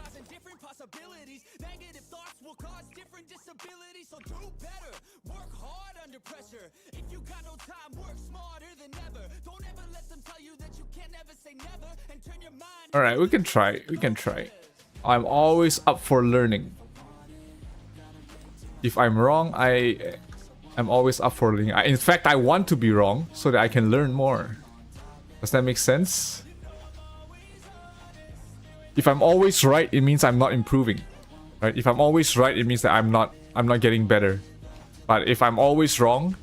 Alright, we can try. We can try. I'm always up for learning. If I'm wrong, I'm always up for learning. In fact, I want to be wrong so that I can learn more. Does that make sense? If I'm always right, it means I'm not improving. Right? If I'm always right, it means that I'm not getting better. But if I'm always wrong,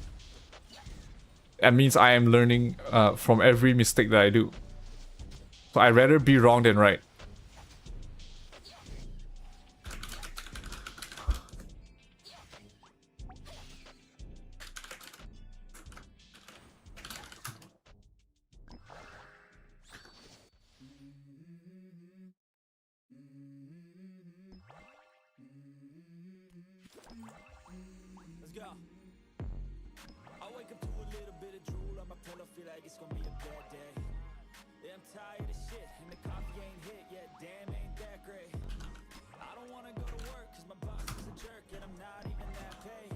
that means I am learning from every mistake that I do. So I'd rather be wrong than right. Let's go. I wake up to a little bit of drool on my pillow, feel like it's gonna be a bad day. Yeah, I'm tired of shit, and the coffee ain't hit yet, damn, ain't that great. I don't wanna go to work, cause my boss is a jerk, and I'm not even that paid.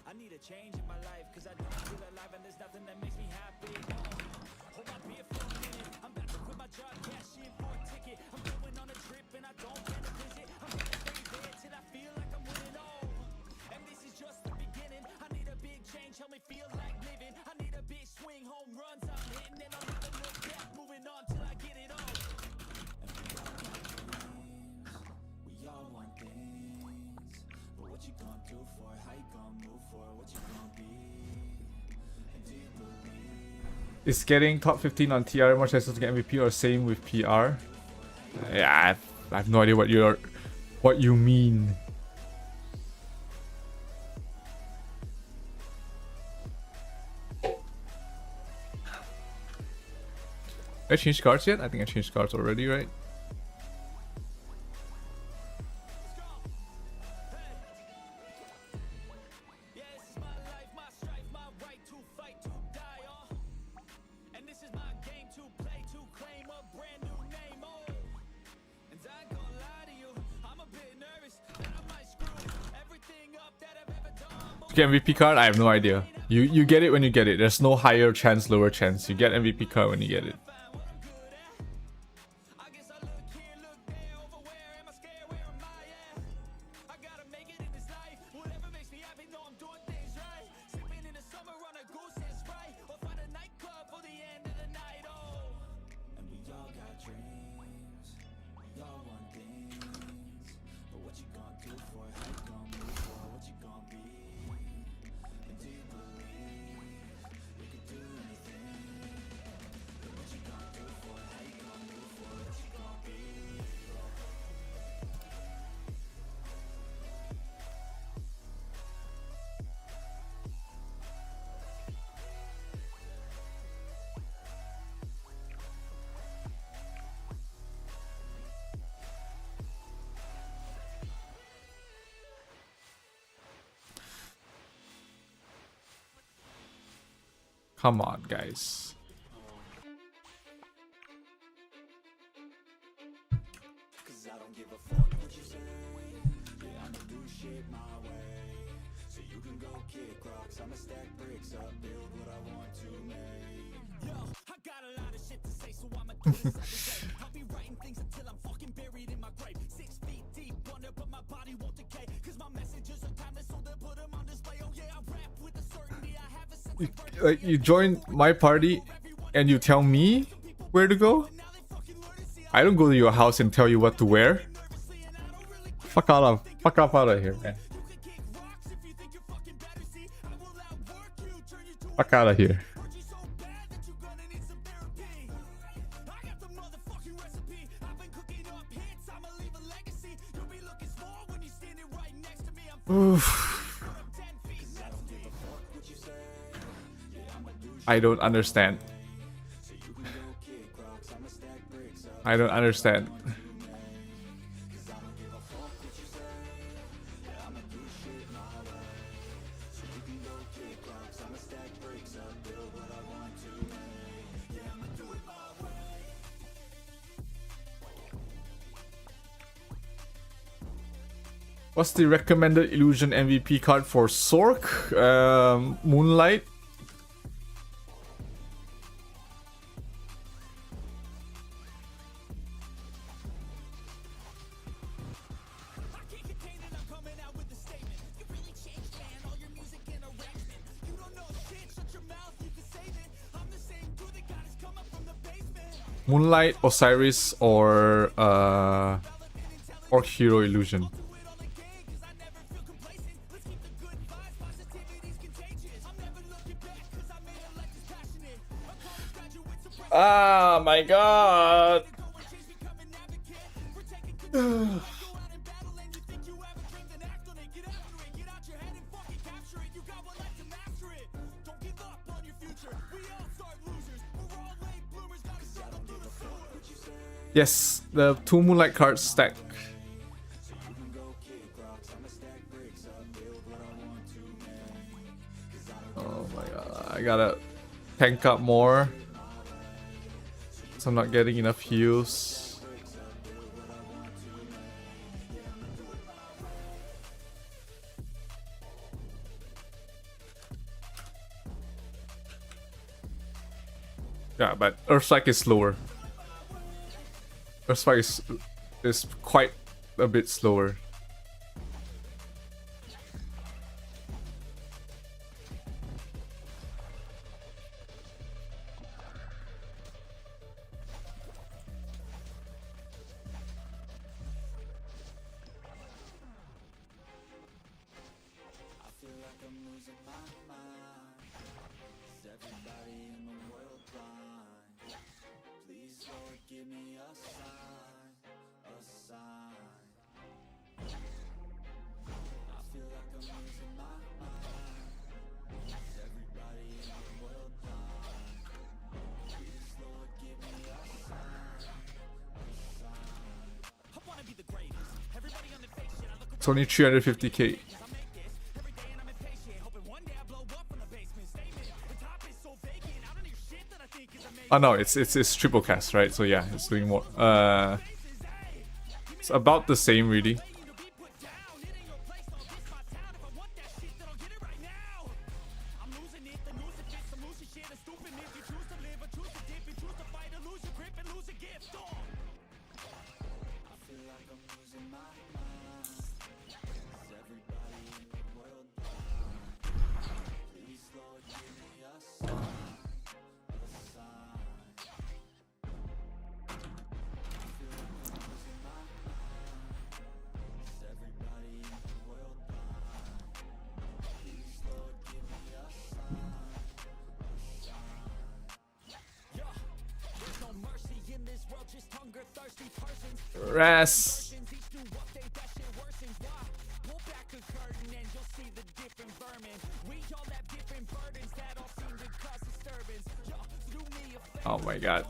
I need a change in my life, cause I don't feel alive, and there's nothing that makes me happy. Hold my beer for a minute, I'm about to quit my job, cash in for a ticket. I'm going on a trip, and I don't plan to visit. I'm gonna stay there till I feel like I'm winning all. And this is just the beginning. I need a big change, help me feel like living. I need a big swing, home runs I'm hitting, and I'll never look back, moving on till I get it all. And Is getting top 15 on TR more chances to get MVP or same with PR? Yeah, I have no idea what you mean. Did I changed cards yet? I think I changed cards already, right? Get MVP card? I have no idea. You get it when you get it. There's no higher chance, lower chance. You get MVP card when you get it. Come on, guys. Like, you join my party and you tell me where to go? I don't go to your house and tell you what to wear. Fuck off out of here, man. Fuck out of here. Oof. I don't understand. I don't understand. What's the recommended illusion MVP card for Sork? Moonlight. Moonlight, Osiris, or Hero Illusion. Ah, my God. Yes, the 2 Moonlight cards stack. Oh my God, I gotta tank up more. So I'm not getting enough heals. Yeah, but Earthstrike is slower. Earthstrike is quite a bit slower. losing my mind. Is everybody in the world blind? Please, Lord, give me a sign, a sign. I feel like I'm losing my mind. Is everybody in the world blind? Please, Lord, give me a sign, a sign. I wanna be the greatest. Everybody on the fake shit. I look It's only 350k. Oh no, it's triple cast, right? So yeah, it's doing more. It's about the same, really. Ras. Oh my god.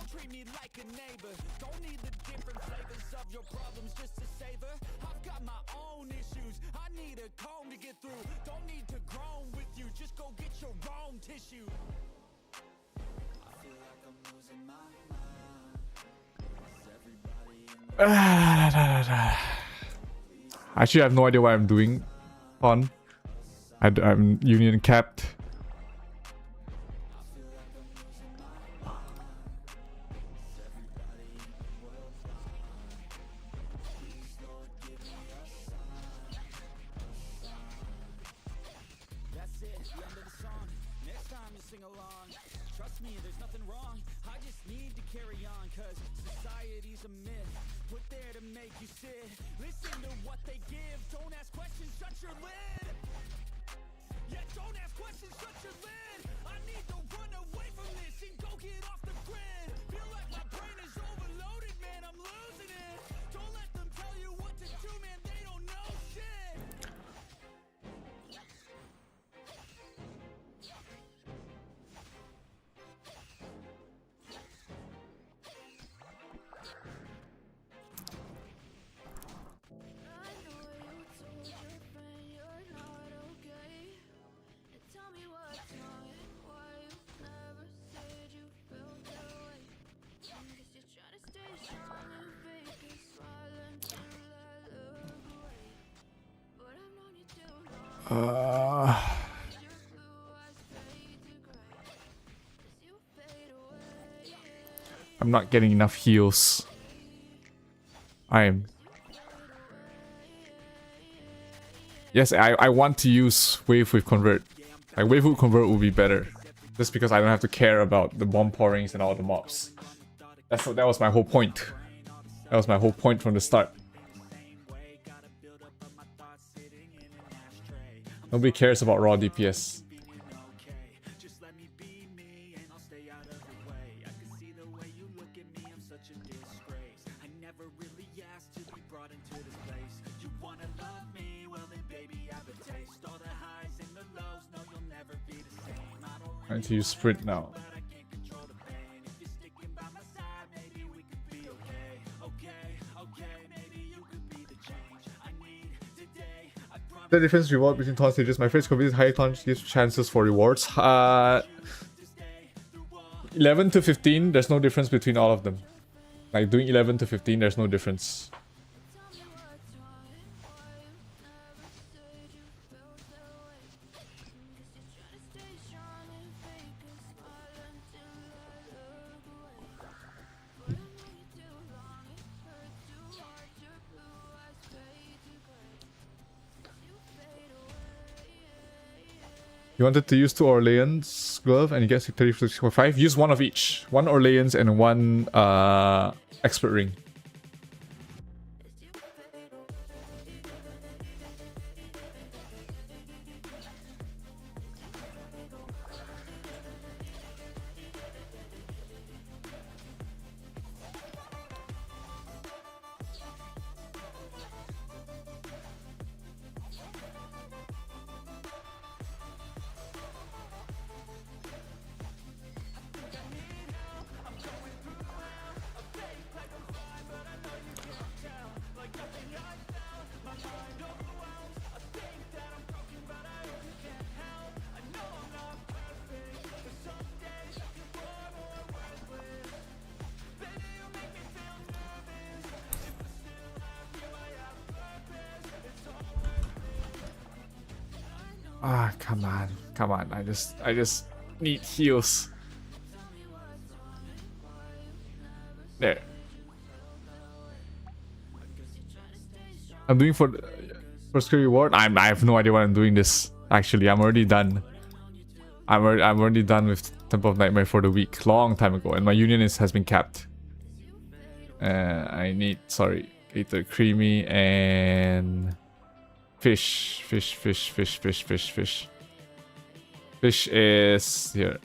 Actually, I have no idea what I'm doing on. I'm union capped. I'm not getting enough heals. Yes, I want to use wave with convert. Like wave with convert would be better. Just because I don't have to care about the bomb pourings and all the mobs. That was my whole point. That was my whole point from the start. Nobody cares about raw DPS. I need to use sprint now. The difference reward between taunt stages. My first company is high taunt gives chances for rewards. 11 to 15, there's no difference between all of them. Like doing 11 to 15, there's no difference. You wanted to use 2 Orleans glove and you get 36.5. Use one of each. 1 Orleans and 1 expert ring. Ah, come on, come on. I just need heals. There. I'm doing for skill reward. I have no idea what I'm doing this. Actually, I'm already done. I'm already done with Temple of Nightmare for the week, long time ago, and my union has been capped. I need, sorry, Gator Creamy and fish. Fish is here.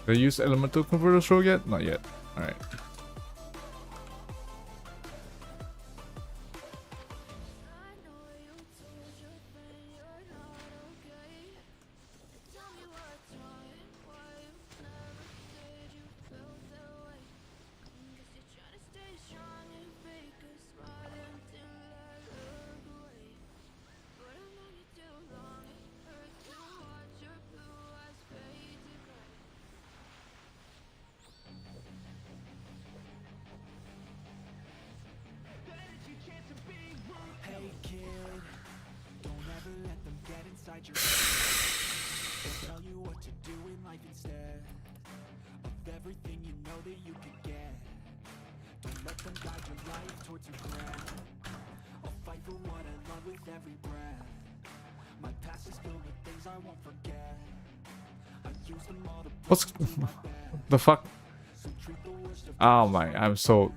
Did I use Elemental Converter Scroll yet? Not yet. Alright. What's the fuck? Oh my, I'm so...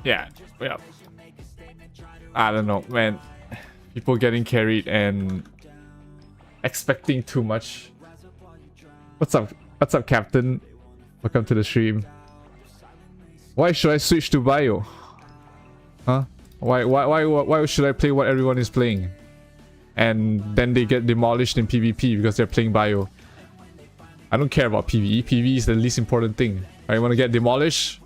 Yeah. I don't know, man. People getting carried and expecting too much. What's up, Captain? Welcome to the stream. Why should I switch to bio? Huh? Why should I play what everyone is playing? And then they get demolished in PvP because they're playing bio. I don't care about PvE. PvE is the least important thing. I want to get demolished.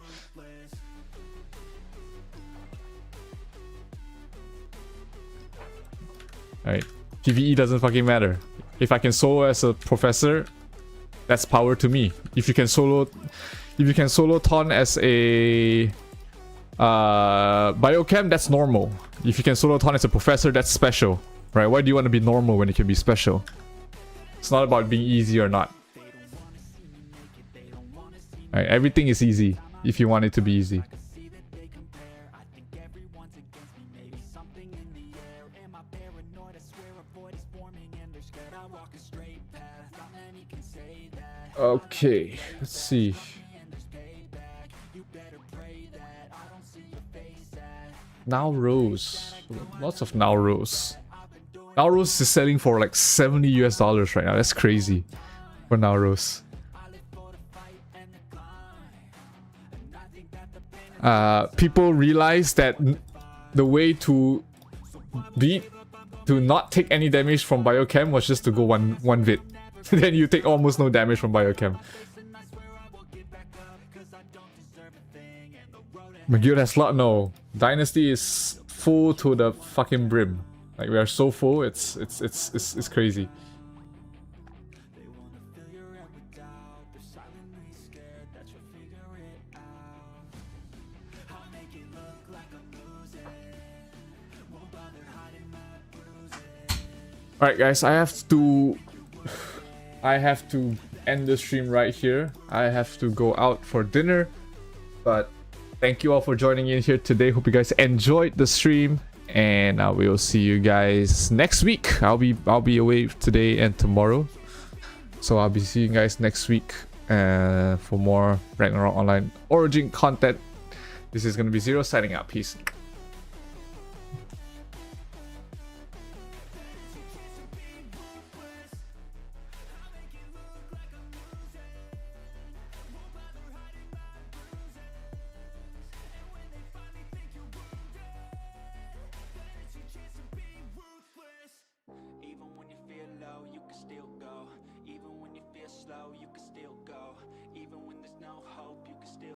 Alright, PvE doesn't fucking matter. If I can solo as a professor, that's power to me. If you can solo Ton as a biochem, that's normal. If you can solo Ton as a professor, that's special. Right? Why do you want to be normal when it can be special? It's not about being easy or not. Alright, everything is easy if you want it to be easy. Okay, let's see. Now Rose. Lots of Now Rose. Now Rose is selling for like $70 US right now. That's crazy for Now Rose. People realize that the way to not take any damage from biochem was just to go one vid. Then you take almost no damage from biochem. Guild has lot. No, Dynasty is full to the fucking brim. Like we are so full, it's crazy. Alright guys, I have to end the stream right here. I have to go out for dinner. But thank you all for joining in here today. Hope you guys enjoyed the stream. And I will see you guys next week. I'll be away today and tomorrow. So I'll be seeing you guys next week for more Ragnarok Online Origin content. This is gonna be Zero signing out. Peace. low, you can still go. Even when there's no hope,